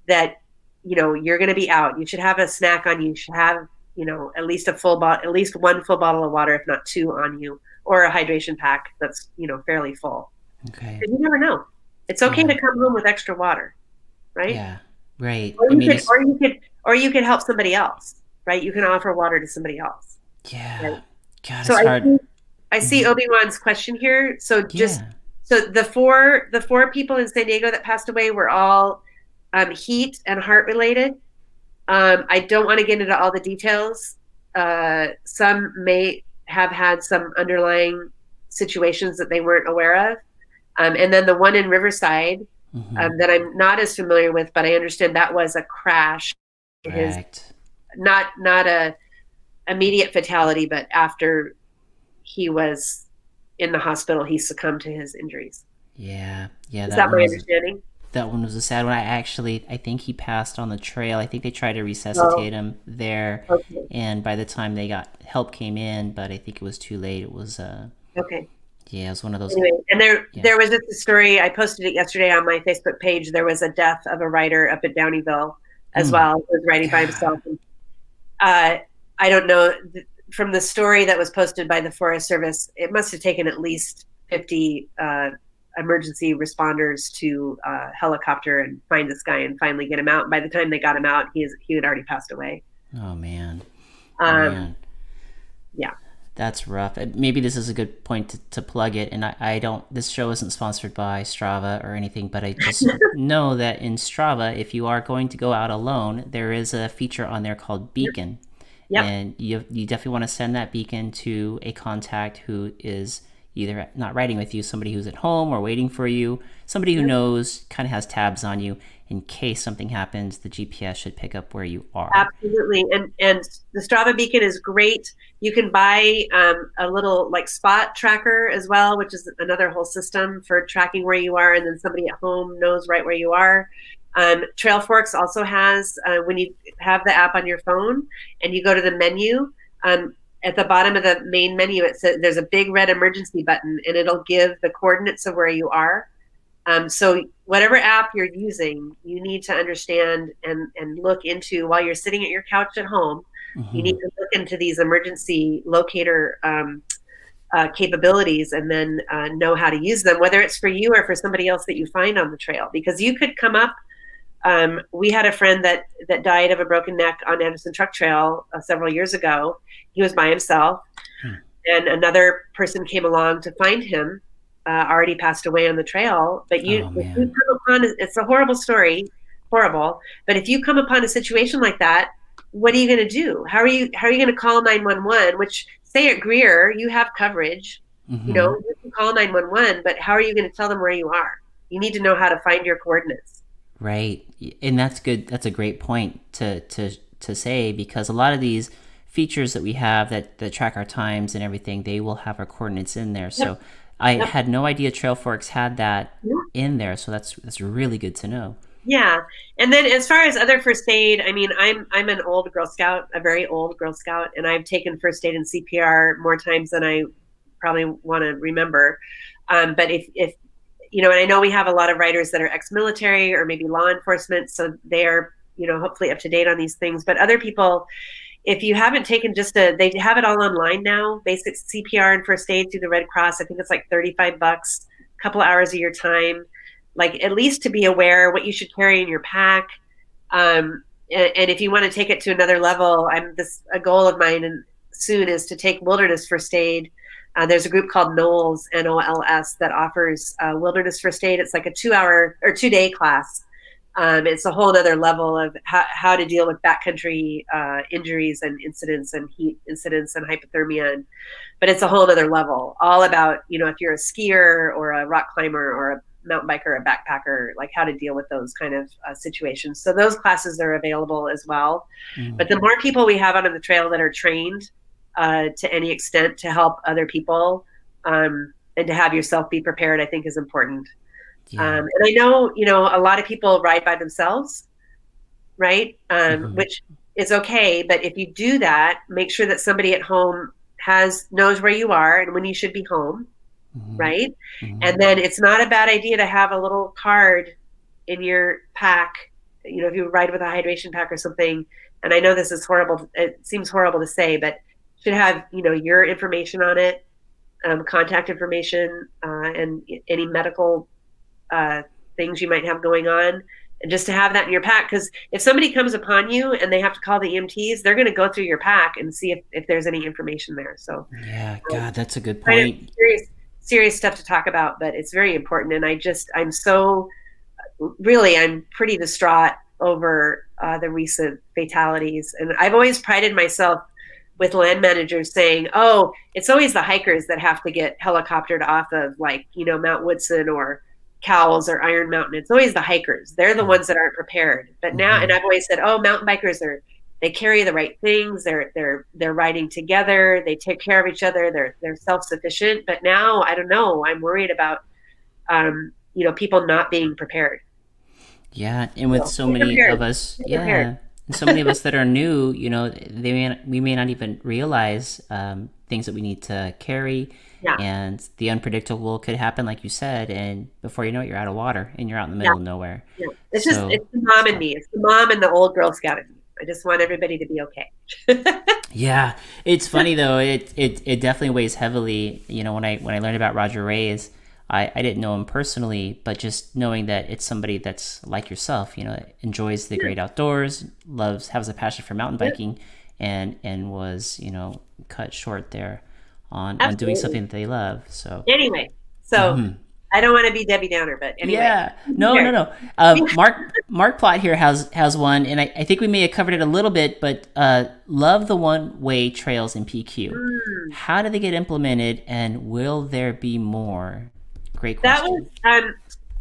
that, you're going to be out. You should have a snack on you. You should have, at least at least one full bottle of water, if not two on you, or a hydration pack that's, fairly full. Okay. Because you never know. It's okay Yeah. to come home with extra water, right? Yeah. Right. Or I you mean, could, or you could help somebody else, right? You can offer water to somebody else, yeah. right? God, So it's hard. I see Mhm. Obi-Wan's question here. So Yeah. the four people in San Diego that passed away were all heat and heart related. I don't want to get into all the details. Some may have had some underlying situations that they weren't aware of. And then the one in Riverside Mm-hmm. that I'm not as familiar with, but I understand that was a crash. His Correct. not a immediate fatality, but after he was in the hospital, he succumbed to his injuries. Yeah. Yeah. Is that my understanding? That one was a sad one. I think he passed on the trail. I think they tried to Oh, resuscitate him there, okay. and by the time help came in, but I think it was too late. It was Okay. yeah, it was one of those. Anyway, and Yeah. there was just a story. I posted it yesterday on my Facebook page. There was a death of a writer up at Downeyville as Mm. well. He was writing by Yeah. himself. And, I don't know, from the story that was posted by the Forest Service, it must have taken at least 50 emergency responders to helicopter and find this guy and finally get him out. And by the time they got him out, he had already passed away. Oh man. Um, Man. yeah. That's rough. Maybe this is a good point to plug it. And I don't, this show isn't sponsored by Strava or anything, but I just know that in Strava, if you are going to go out alone, there is a feature on there called Beacon. Yep. And you definitely want to send that beacon to a contact who is, either not riding with you, somebody who's at home or waiting for you, somebody who knows, kind of has tabs on you in case something happens. The GPS should pick up where you are. Absolutely. And the Strava beacon is great. You can buy a little like spot tracker as well, which is another whole system for tracking where you are, and then somebody at home knows right where you are. Trail Forks also has, when you have the app on your phone and you go to the menu, at the bottom of the main menu, it says there's a big red emergency button, and it'll give the coordinates of where you are. So whatever app you're using, you need to understand and look into while you're sitting at your couch at home. Mm-hmm. You need to look into these emergency locator capabilities, and then know how to use them, whether it's for you or for somebody else that you find on the trail. Because you could come up. We had a friend that died of a broken neck on Anderson Truck Trail several years ago. He was by himself, and another person came along to find him. Already passed away on the trail, but if you come upon, it's a horrible story, horrible. But if you come upon a situation like that, what are you going to do? How are you going to call 911? Which, say at Greer, you have coverage. Mm-hmm. You can call 911, but how are you going to tell them where you are? You need to know how to find your coordinates. Right, and that's good. That's a great point to say, because a lot of these features that we have that track our times and everything, they will have our coordinates in there. So. Yep. I had no idea Trail Forks had that in there, so that's really good to know. Yeah, and then as far as other first aid, I mean, I'm an old Girl Scout, a very old Girl Scout, and I've taken first aid and CPR more times than I probably want to remember. But if and I know we have a lot of riders that are ex-military or maybe law enforcement, so they are hopefully up to date on these things. But other people, if you haven't taken they have it all online now, basic CPR and first aid through the Red Cross. I think it's like $35, a couple of hours of your time, like at least to be aware what you should carry in your pack. And if you want to take it to another level, a goal of mine and soon is to take wilderness first aid. There's a group called NOLS, NOLS, that offers wilderness first aid. It's like a 2-day class. It's a whole other level of how to deal with backcountry injuries and incidents and heat incidents and hypothermia. But it's a whole other level, all about, if you're a skier or a rock climber or a mountain biker or a backpacker, like how to deal with those kind of situations. So those classes are available as well. Mm-hmm. But the more people we have out on the trail that are trained to any extent to help other people and to have yourself be prepared, I think is important. Yeah. And I know, a lot of people ride by themselves, right? Which is okay. But if you do that, make sure that somebody at home knows where you are and when you should be home, right? And then it's not a bad idea to have a little card in your pack, if you ride with a hydration pack or something. And I know this is horrible. It seems horrible to say, but should have, your information on it, contact information, and any medical things you might have going on, and just to have that in your pack. Because if somebody comes upon you and they have to call the EMTs, they're going to go through your pack and see if there's any information there. So yeah, God, that's a good point. Kind of serious stuff to talk about, but it's very important. And I'm pretty distraught over the recent fatalities. And I've always prided myself with land managers saying, oh, it's always the hikers that have to get helicoptered off of Mount Woodson or Cowles or Iron Mountain. It's always the hikers. They're the ones that aren't prepared. But now, and I've always said, oh, mountain bikers they carry the right things. They're riding together. They take care of each other. They're self-sufficient. But now, I don't know. I'm worried about, people not being prepared. Yeah. And with so many of us, and so many of us that are new, we may not even realize things that we need to carry. Yeah. And the unpredictable could happen, like you said, and before you know it, you're out of water and you're out in the middle of nowhere. Yeah. It's the mom in me. It's the mom and the old Girl Scout in me. I just want everybody to be okay. Yeah. It's funny though. It definitely weighs heavily. When I learned about Roger Reyes, I didn't know him personally, but just knowing that it's somebody that's like yourself, enjoys the great outdoors, has a passion for mountain biking, and was, cut short there on doing something that they love. So anyway, I don't want to be Debbie Downer, but anyway. Yeah. No, no, Here. no. Mark Plot here has one, and I think we may have covered it a little bit, but love the one-way trails in PQ. Mm. How do they get implemented, and will there be more? Great That was question.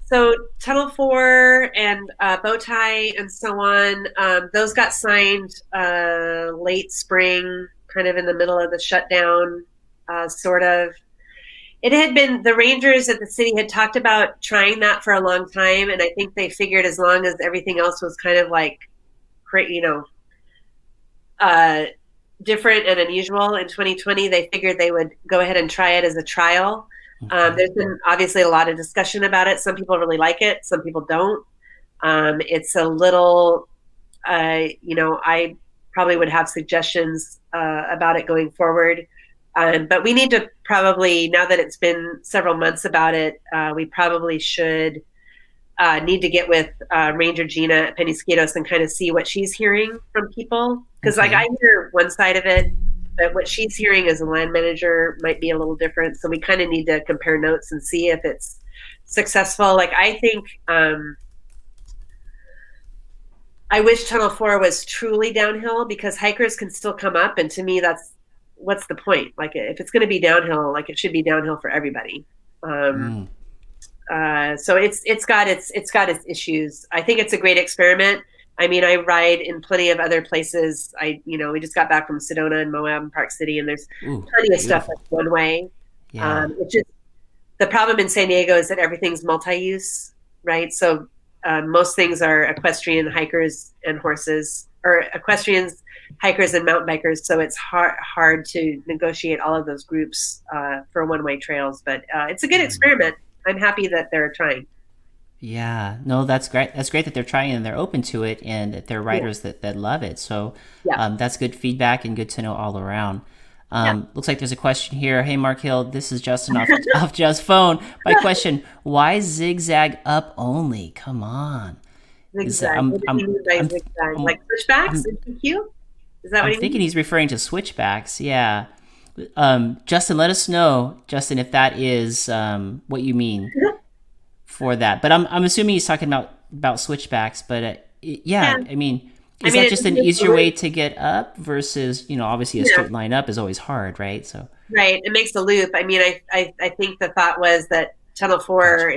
so Tunnel 4 and Bowtie and so on. Those got signed late spring, kind of in the middle of the shutdown, sort of. It had been the Rangers at the city had talked about trying that for a long time, and I think they figured as long as everything else was kind of like, you know, uh, different and unusual in 2020, they figured they would go ahead and try it as a trial. Okay. There's been obviously a lot of discussion about it. Some people really like it, some people don't. It's a little, I probably would have suggestions about it going forward. But we need to probably, now that it's been several months about it, we probably should need to get with Ranger Gina at Penasquitos and kind of see what she's hearing from people. Because like Okay. I hear one side of it, but what she's hearing as a land manager might be a little different. So we kind of need to compare notes and see if it's successful. Like I think I wish Tunnel 4 was truly downhill because hikers can still come up. And to me, that's what's the point? Like if it's going to be downhill, like it should be downhill for everybody. Um, Mm. so it's got its issues. I think it's a great experiment. I mean, I ride in plenty of other places. We just got back from Sedona and Moab and Park City, and there's Ooh, plenty of stuff beautiful. that's one way. Yeah. It's just the problem in San Diego is that everything's multi-use, right? So most things are equestrian hikers and horses, or equestrians, hikers, and mountain bikers. So it's hard to negotiate all of those groups for one-way trails. But it's a good experiment. I'm happy that they're trying. Yeah, no, that's great. That's great that they're trying and they're open to it, and that they're Yeah, writers that love it. So yeah, that's good feedback and good to know all around. yeah. Looks like there's a question here. Hey, Mark Hill, this is Justin off Jeff's phone. My question: why zigzag up only? Come on, is Zigzag. What does he mean by zigzag? I'm Like switchbacks I'm in PQ? Is that what I'm he means? thinking he's referring to switchbacks. Yeah, Justin, let us know, Justin, if that is what you mean for that. But I'm assuming he's talking about switchbacks. But Yeah. yeah, I mean, I is mean, that it's just an easier way to get up versus obviously a yeah, straight line up is always hard, right? So right. It makes a loop. I mean, I think the thought was that Tunnel gotcha. 4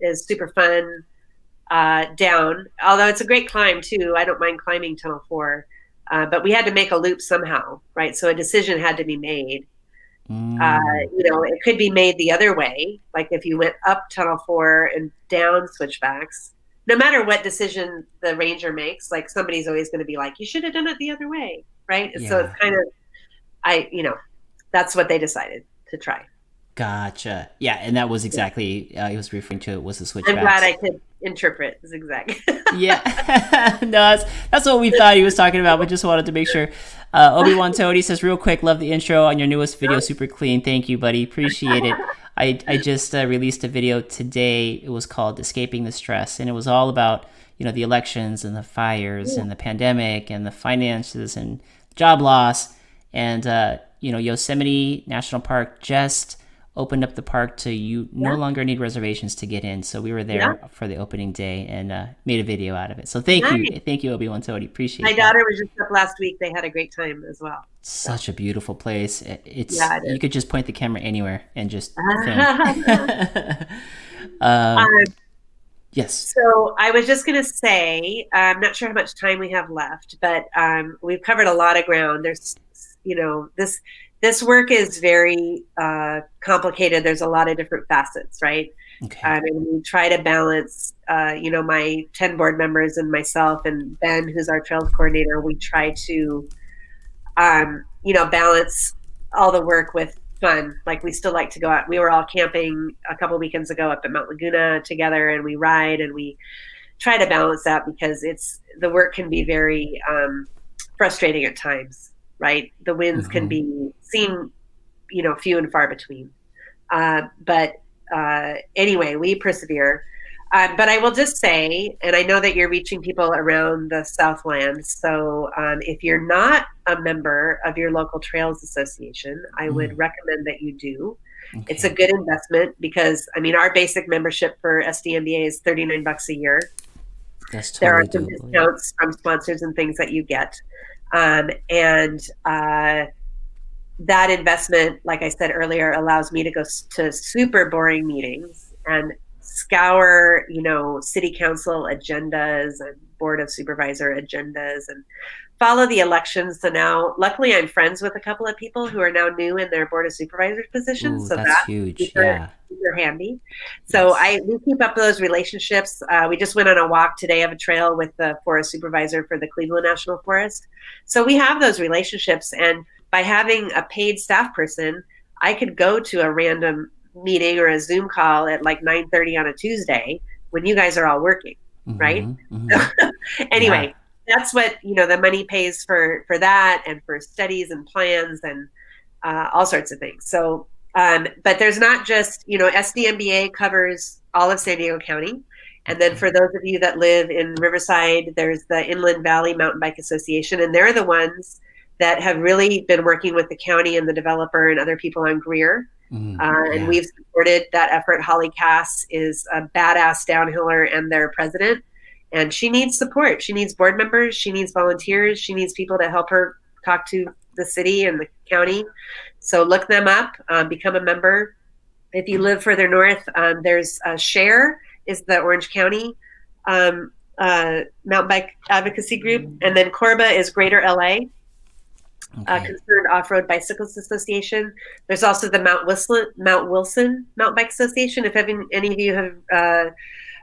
is super fun down, although it's a great climb too. I don't mind climbing Tunnel 4, but we had to make a loop somehow, right? So a decision had to be made. Mm, It could be made the other way, like if you went up Tunnel 4 and down switchbacks. No matter what decision the ranger makes, like somebody's always going to be like, "You should have done it the other way," right? So it's yeah, kind of, that's what they decided to try. gotcha. Yeah, and that was exactly he was referring to, it was the I'm glad switchbacks. I could interpret zigzag. Yeah, no, that's what we thought he was talking about, but just wanted to make sure. Obi-Wan Tony says, real quick, love the intro on your newest video, super clean. Thank you, buddy. Appreciate it. I just released a video today. It was called Escaping the Stress, and it was all about, the elections and the fires and the pandemic and the finances and job loss. And, Yosemite National Park just opened up the park to you no Yeah, longer need reservations to get in. So we were yeah, there for the opening day and made a video out of it. So nice. thank you, Obi-Wan Tony. My Appreciate that. daughter was just up last week. They had a great time as well. So Such a beautiful place. It's yeah, it you is. could just point the camera anywhere and just film. um, um, yes. So I was just going to say, I'm not sure how much time we have left, but we've covered a lot of ground. This work is very complicated. There's a lot of different facets, right? Okay. And we try to balance, my 10 board members and myself and Ben, who's our trails coordinator. We try to, balance all the work with fun. Like we still like to go out. We were all camping a couple of weekends ago up at Mount Laguna together, and we ride and we try to balance that because the work can be very frustrating at times, right? The wins can Mm-hmm. be seen, few and far between. But anyway, we persevere. But I will just say, and I know that you're reaching people around the Southland. So if you're not a member of your local trails association, I would recommend that you do. It's a Okay. good investment because, I mean, our basic membership for SDMBA is $39 a year. That's There are totally some doable. Yeah. discounts from sponsors and things that you get. And that investment, like I said earlier, allows me to go to super boring meetings and scour, city council agendas and board of supervisor agendas and follow the elections. So now, luckily, I'm friends with a couple of people who are now new in their board of supervisors positions. Ooh, So that's that's huge. super, Yeah. super handy. So Yes. we keep up those relationships. We just went on a walk today of a trail with the forest supervisor for the Cleveland National Forest. So we have those relationships, and by having a paid staff person, I could go to a random meeting or a Zoom call at like 9:30 on a Tuesday when you guys are all working, right? Mm-hmm. Mm-hmm. Yeah. Anyway, that's what the money pays for that, and for studies and plans and all sorts of things. So, but there's not just SDMBA covers all of San Diego County. And then Okay. for those of you that live in Riverside, there's the Inland Valley Mountain Bike Association, and they're the ones that have really been working with the county and the developer and other people on Greer. Mm, And yeah. we've supported that effort. Holly Cass is a badass downhiller and their president. And she needs support. She needs board members. She needs volunteers. She needs people to help her talk to the city and the county. So look them up, become a member. If you live further north, there's Share is the Orange County mountain bike advocacy group. And then Corba is Greater LA. Okay. Concerned Off-Road Bicyclists Association. There's also the Mount Wilson Mountain Bike Association. If any of you have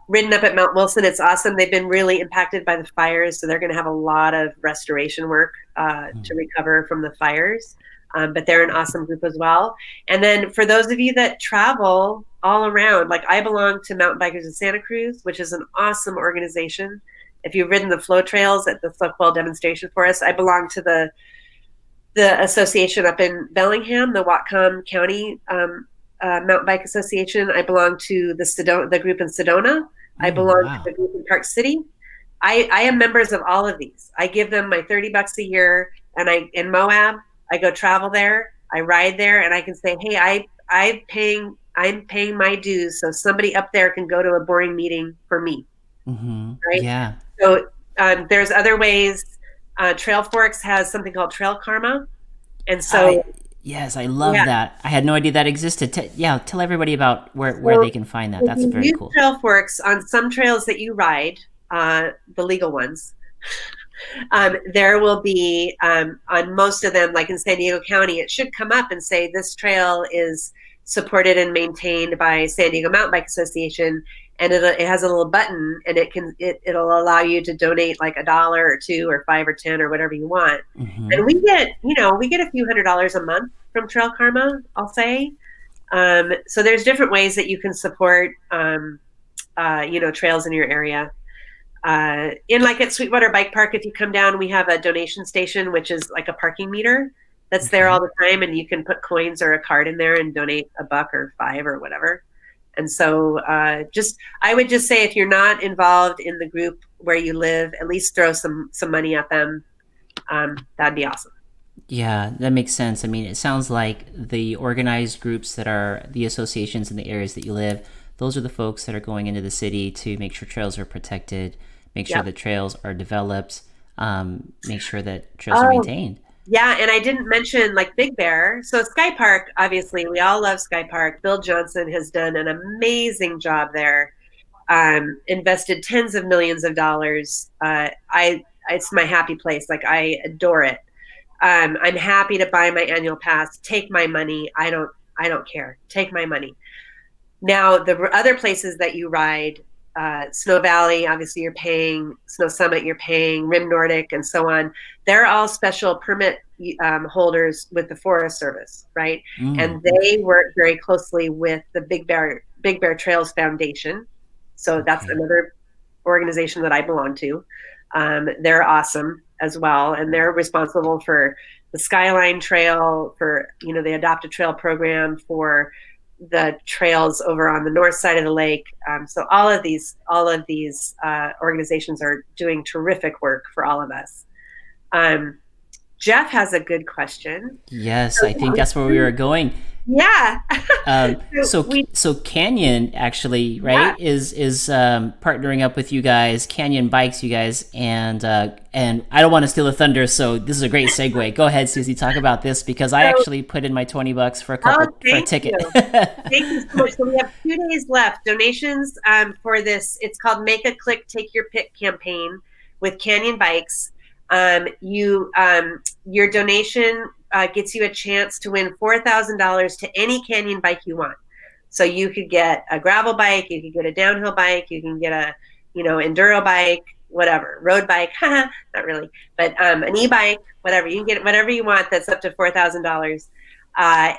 ridden up at Mount Wilson, it's awesome. They've been really impacted by the fires, so they're going to have a lot of restoration work to recover from the fires. But they're an awesome group as well. And then for those of you that travel all around, like I belong to Mountain Bikers of Santa Cruz, which is an awesome organization. If you've ridden the flow trails at the Slockwell Demonstration Forest, I belong to the association up in Bellingham, the Whatcom County Mountain Bike Association. I belong to the group in Sedona. I belong to Wow. the group in Park City. I am members of all of these. I give them my $30 a year, and in Moab, I go travel there. I ride there, and I can say, hey, I'm paying my dues, so somebody up there can go to a boring meeting for me, Mm-hmm. right? Yeah. So there's other ways. Trail Forks has something called Trail Karma, and so Yes, I love yeah. that. I had no idea that existed. Yeah, tell everybody about where So they can find that. if That's you very use cool. Trail Forks on some trails that you ride, the legal ones, there will be on most of them, like in San Diego County, it should come up and say this trail is supported and maintained by San Diego Mountain Bike Association, and it has a little button, and it'll allow you to donate like $1 or $2 or $5 or $10 or whatever you want. Mm-hmm. And we get a few $100s a month from Trail Karma, I'll say. So there's different ways that you can support trails in your area. Like at Sweetwater Bike Park, if you come down, we have a donation station, which is like a parking meter that's there Okay. all the time, and you can put coins or a card in there and donate $1 or $5 or whatever. And so I would just say, if you're not involved in the group where you live, at least throw some money at them. That'd be awesome. Yeah, that makes sense. I mean, it sounds like the organized groups that are the associations in the areas that you live, those are the folks that are going into the city to make sure trails are protected, make sure Yep. that trails are developed, make sure that trails are Oh, maintained. yeah, and I didn't mention like Big Bear. So Sky Park, obviously, we all love Sky Park. Bill Johnson has done an amazing job there. Invested tens of millions of dollars. It's my happy place. Like I adore it. I'm happy to buy my annual pass. Take my money. I don't care. Take my money. Now the other places that you ride, Snow Valley, obviously you're paying. Snow Summit, you're paying. Rim Nordic, and so on. They're all special permit holders with the Forest Service, right? And they Okay. work very closely with the Big Bear Trails Foundation. So that's Okay. another organization that I belong to. They're awesome as well, and they're responsible for the Skyline Trail, for the Adopt a Trail program, for the trails over on the north side of the lake. So all of these organizations are doing terrific work for all of us. Jeff has a good question. Yes, So, I think that's where we were going. yeah. So So we, so Canyon actually, yeah. right, is partnering up with you guys, Canyon Bikes, you guys, and I don't want to steal the thunder, so this is a great segue. Go ahead, Susie, talk about this because I So, actually put in my $20 for oh, for a thank ticket. you. Thank you so much. So we have 2 days left. Donations for this, it's called Make a Click, Take Your Pick campaign with Canyon Bikes. Your donation gets you a chance to win $4,000 to any Canyon bike you want. So you could get a gravel bike, you could get a downhill bike, you can get a, enduro bike, whatever, road bike, not really, but an e-bike, whatever. You can get whatever you want that's up to $4,000.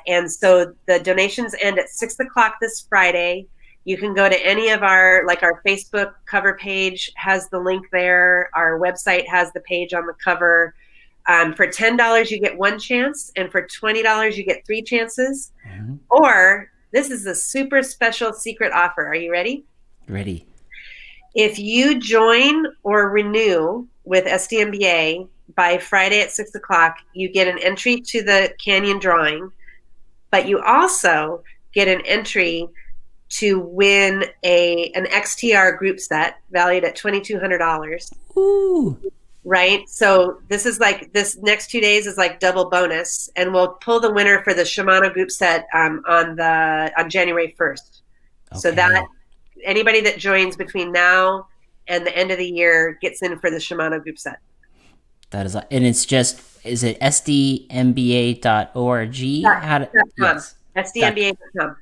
And so the donations end at 6 o'clock this Friday. You can go to any of our Facebook cover page has the link there. Our website has the page on the cover. For $10, you get one chance, and for $20, you get 3 chances. Mm-hmm. Or this is a super special secret offer. Are you ready? Ready. If you join or renew with SDMBA by Friday at 6 o'clock, you get an entry to the Canyon drawing, but you also get an entry to win an XTR group set valued at $2,200. Ooh. Right? So this next 2 days is like double bonus, and we'll pull the winner for the Shimano group set on January 1st. Okay. So that anybody that joins between now and the end of the year gets in for the Shimano group set. That is, and it's just, is it sdmba.org? Yes. sdmba.com.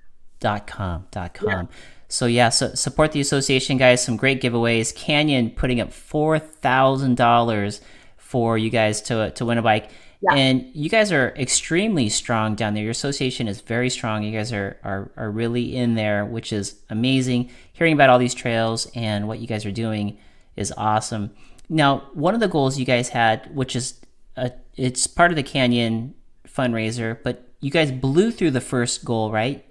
Yeah. So yeah, so support the association, guys. Some great giveaways. Canyon putting up $4,000 for you guys to win a bike. Yeah. And you guys are extremely strong down there. Your association is very strong. You guys are really in there, which is amazing. Hearing about all these trails and what you guys are doing is awesome. Now, one of the goals you guys had, which is it's part of the Canyon fundraiser, but you guys blew through the first goal, right?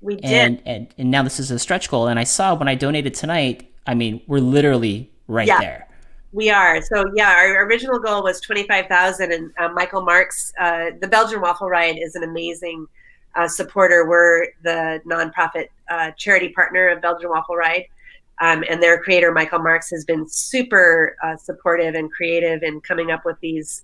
We did. And now this is a stretch goal. And I saw when I donated tonight, I mean, we're literally right there. We are. So yeah, our original goal was 25,000, and Michael Marks, the Belgian Waffle Ride, is an amazing supporter. We're the nonprofit charity partner of Belgian Waffle Ride, and their creator Michael Marks has been super supportive and creative in coming up with these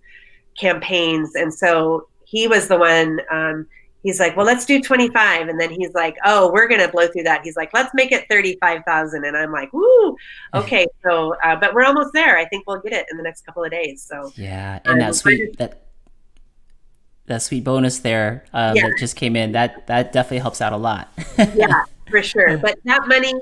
campaigns. And so he was the one. He's like, well, let's do 25. And then he's like, oh, we're going to blow through that. He's like, let's make it 35,000. And I'm like, woo, okay. So, but we're almost there. I think we'll get it in the next couple of days. So yeah. And that sweet bonus there that just came in, that definitely helps out a lot. Yeah, for sure. But that money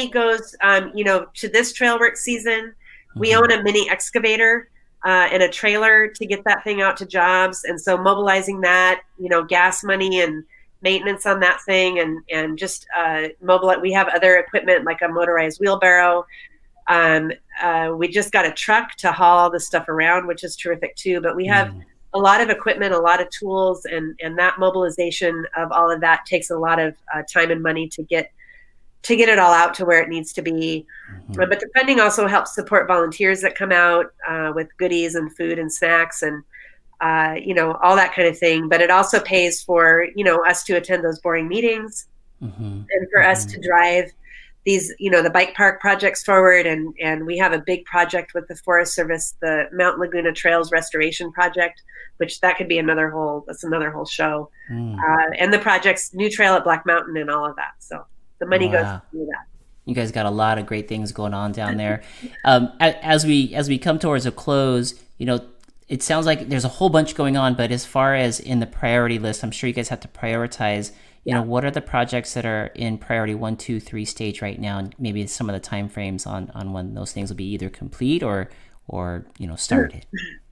goes, to this trail work season. We own a mini excavator and a trailer to get that thing out to jobs. And so mobilizing that, gas money and maintenance on that thing, and just mobilize. We have other equipment like a motorized wheelbarrow. We just got a truck to haul all this stuff around, which is terrific too. But we have a lot of equipment, a lot of tools, and that mobilization of all of that takes a lot of time and money to get it all out to where it needs to be. But the funding also helps support volunteers that come out with goodies and food and snacks and, all that kind of thing. But it also pays for, us to attend those boring meetings and for us to drive these, the bike park projects forward. And we have a big project with the Forest Service, the Mount Laguna Trails Restoration Project, which that could be another whole show. And the project's new trail at Black Mountain and all of that. So the money goes to do that. You guys got a lot of great things going on down there. As we come towards a close, it sounds like there's a whole bunch going on, but as far as in the priority list, I'm sure you guys have to prioritize, what are the projects that are in priority 1, 2, 3 stage right now, and maybe some of the time frames on when those things will be either complete or started.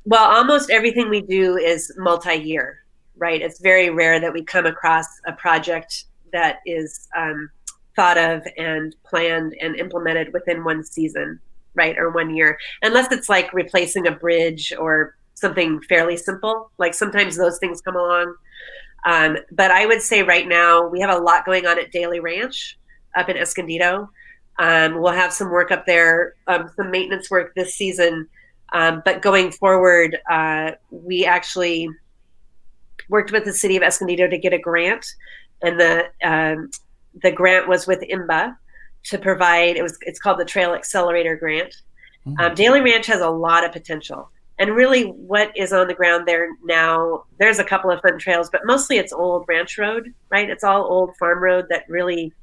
Well, almost everything we do is multi-year, right? It's very rare that we come across a project that is thought of and planned and implemented within one season, right? Or 1 year, unless it's like replacing a bridge or something fairly simple. Like sometimes those things come along. But I would say right now we have a lot going on at Daly Ranch up in Escondido. We'll have some work up there, some maintenance work this season But going forward, we actually worked with the city of Escondido to get a grant, and the grant was with IMBA to provide. It's called the Trail Accelerator Grant. Daly Ranch has a lot of potential, and really, what is on the ground there now? There's a couple of fun trails, but mostly it's old ranch road, right? It's all old farm road that really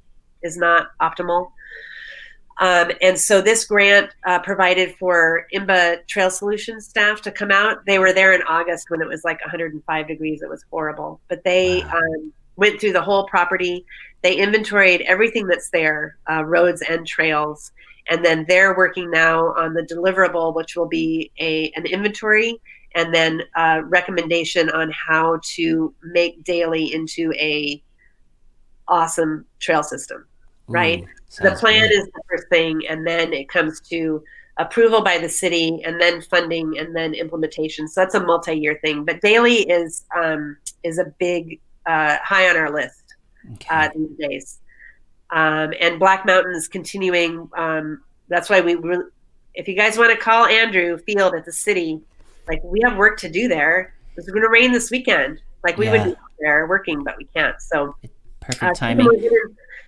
is not optimal. And so this grant provided for IMBA Trail Solutions staff to come out. They were there in August when it was like 105 degrees. It was horrible. But they went through the whole property. They inventoried everything that's there, roads and trails. And then they're working now on the deliverable, which will be an inventory and then a recommendation on how to make Daly into a awesome trail system, right? The plan is the first thing, and then it comes to approval by the city, and then funding, and then implementation. So that's a multi-year thing. But Daly is a big high on our list these days. And Black Mountain is continuing. That's why if you guys want to call Andrew Field at the city, like, we have work to do there. It's going to rain this weekend. Like, we would be there working, but we can't. So perfect timing.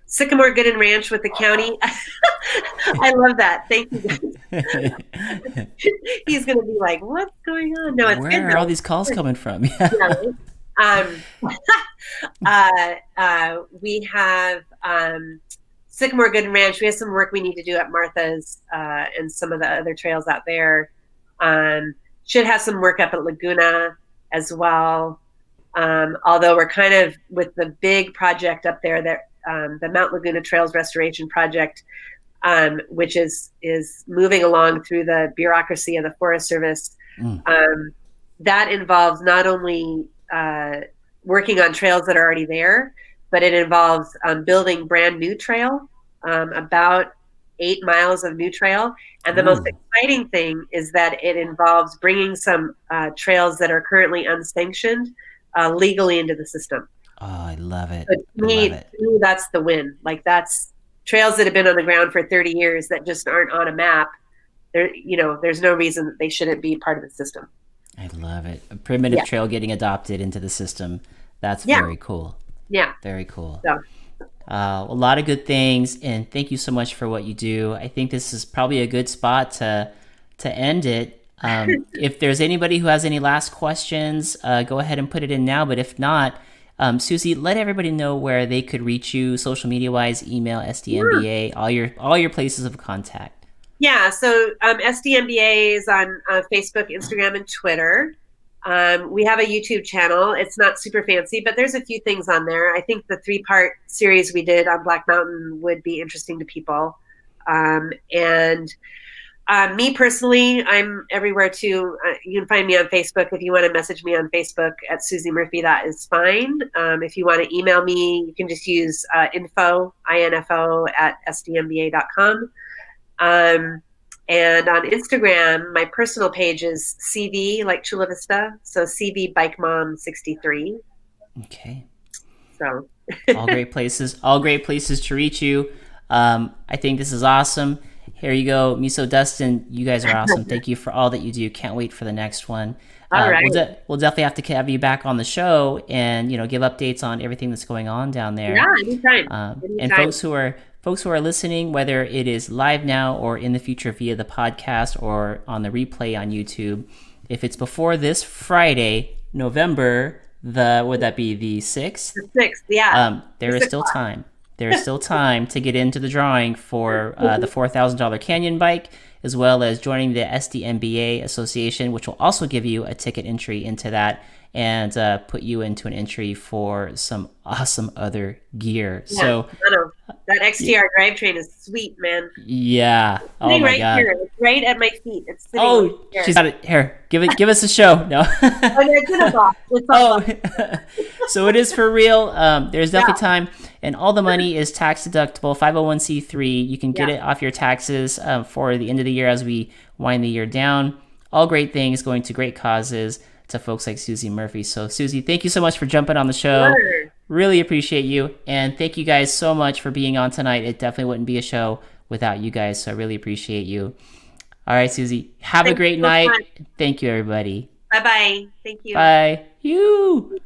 Sycamore Gooden Ranch with the county. I love that. Thank you guys. He's going to be like, what's going on? No, it's Where good. Where are all these calls coming from? We have Sycamore Gooden Ranch. We have some work we need to do at Martha's and some of the other trails out there. Should have some work up at Laguna as well. Although we're kind of with the big project up there that the Mount Laguna Trails Restoration Project, which is moving along through the bureaucracy of the Forest Service. That involves not only working on trails that are already there, but it involves building brand new trail, about 8 miles of new trail. And the most exciting thing is that it involves bringing some trails that are currently unsanctioned legally into the system. Oh, I love it. So to me, that's the win. Like, that's trails that have been on the ground for 30 years that just aren't on a map. There's no reason that they shouldn't be part of the system. I love it. A primitive trail getting adopted into the system. That's very cool. Yeah. Very cool. So. A lot of good things, and thank you so much for what you do. I think this is probably a good spot to end it. If there's anybody who has any last questions, go ahead and put it in now. But if not, Susie, let everybody know where they could reach you, social media wise, email, SDMBA, all your places of contact. Yeah, so SDMBA is on Facebook, Instagram, and Twitter. We have a YouTube channel. It's not super fancy, but there's a few things on there. I think the 3-part series we did on Black Mountain would be interesting to people. Me personally, I'm everywhere too. You can find me on Facebook. If you want to message me on Facebook at Susie Murphy, that is fine. If you want to email me, you can just use info at sdmba.com. And on Instagram, my personal page is CV, like Chula Vista. So CV Bike Mom 63. Okay. So all great places to reach you. I think this is awesome. Here you go, Miso Dustin. You guys are awesome. Thank you for all that you do. Can't wait for the next one. All right. We'll definitely have to have you back on the show and give updates on everything that's going on down there. Yeah, anytime. And folks who are listening, whether it is live now or in the future via the podcast or on the replay on YouTube, if it's before this Friday, November would that be the 6th? The 6th, yeah. There is still time. There is still time to get into the drawing for the $4,000 Canyon bike, as well as joining the SDMBA Association, which will also give you a ticket entry into that and put you into an entry for some awesome other gear. Yeah, so that XTR drivetrain is sweet, man. Yeah. It's sitting right here. It's right at my feet. It's sitting right here. She's got it. Here, give us a show. No. It's in a box. So it is for real. There's definitely time, and all the money is tax deductible, 501c3. You can get it off your taxes for the end of the year as we wind the year down. All great things going to great causes to folks like Susie Murphy. So Susie, thank you so much for jumping on the show. Sure. Really appreciate you. And thank you guys so much for being on tonight. It definitely wouldn't be a show without you guys. So I really appreciate you. All right, Susie. Have a Thanks great so night. much. Thank you, everybody. Bye bye. Thank you. Bye. You.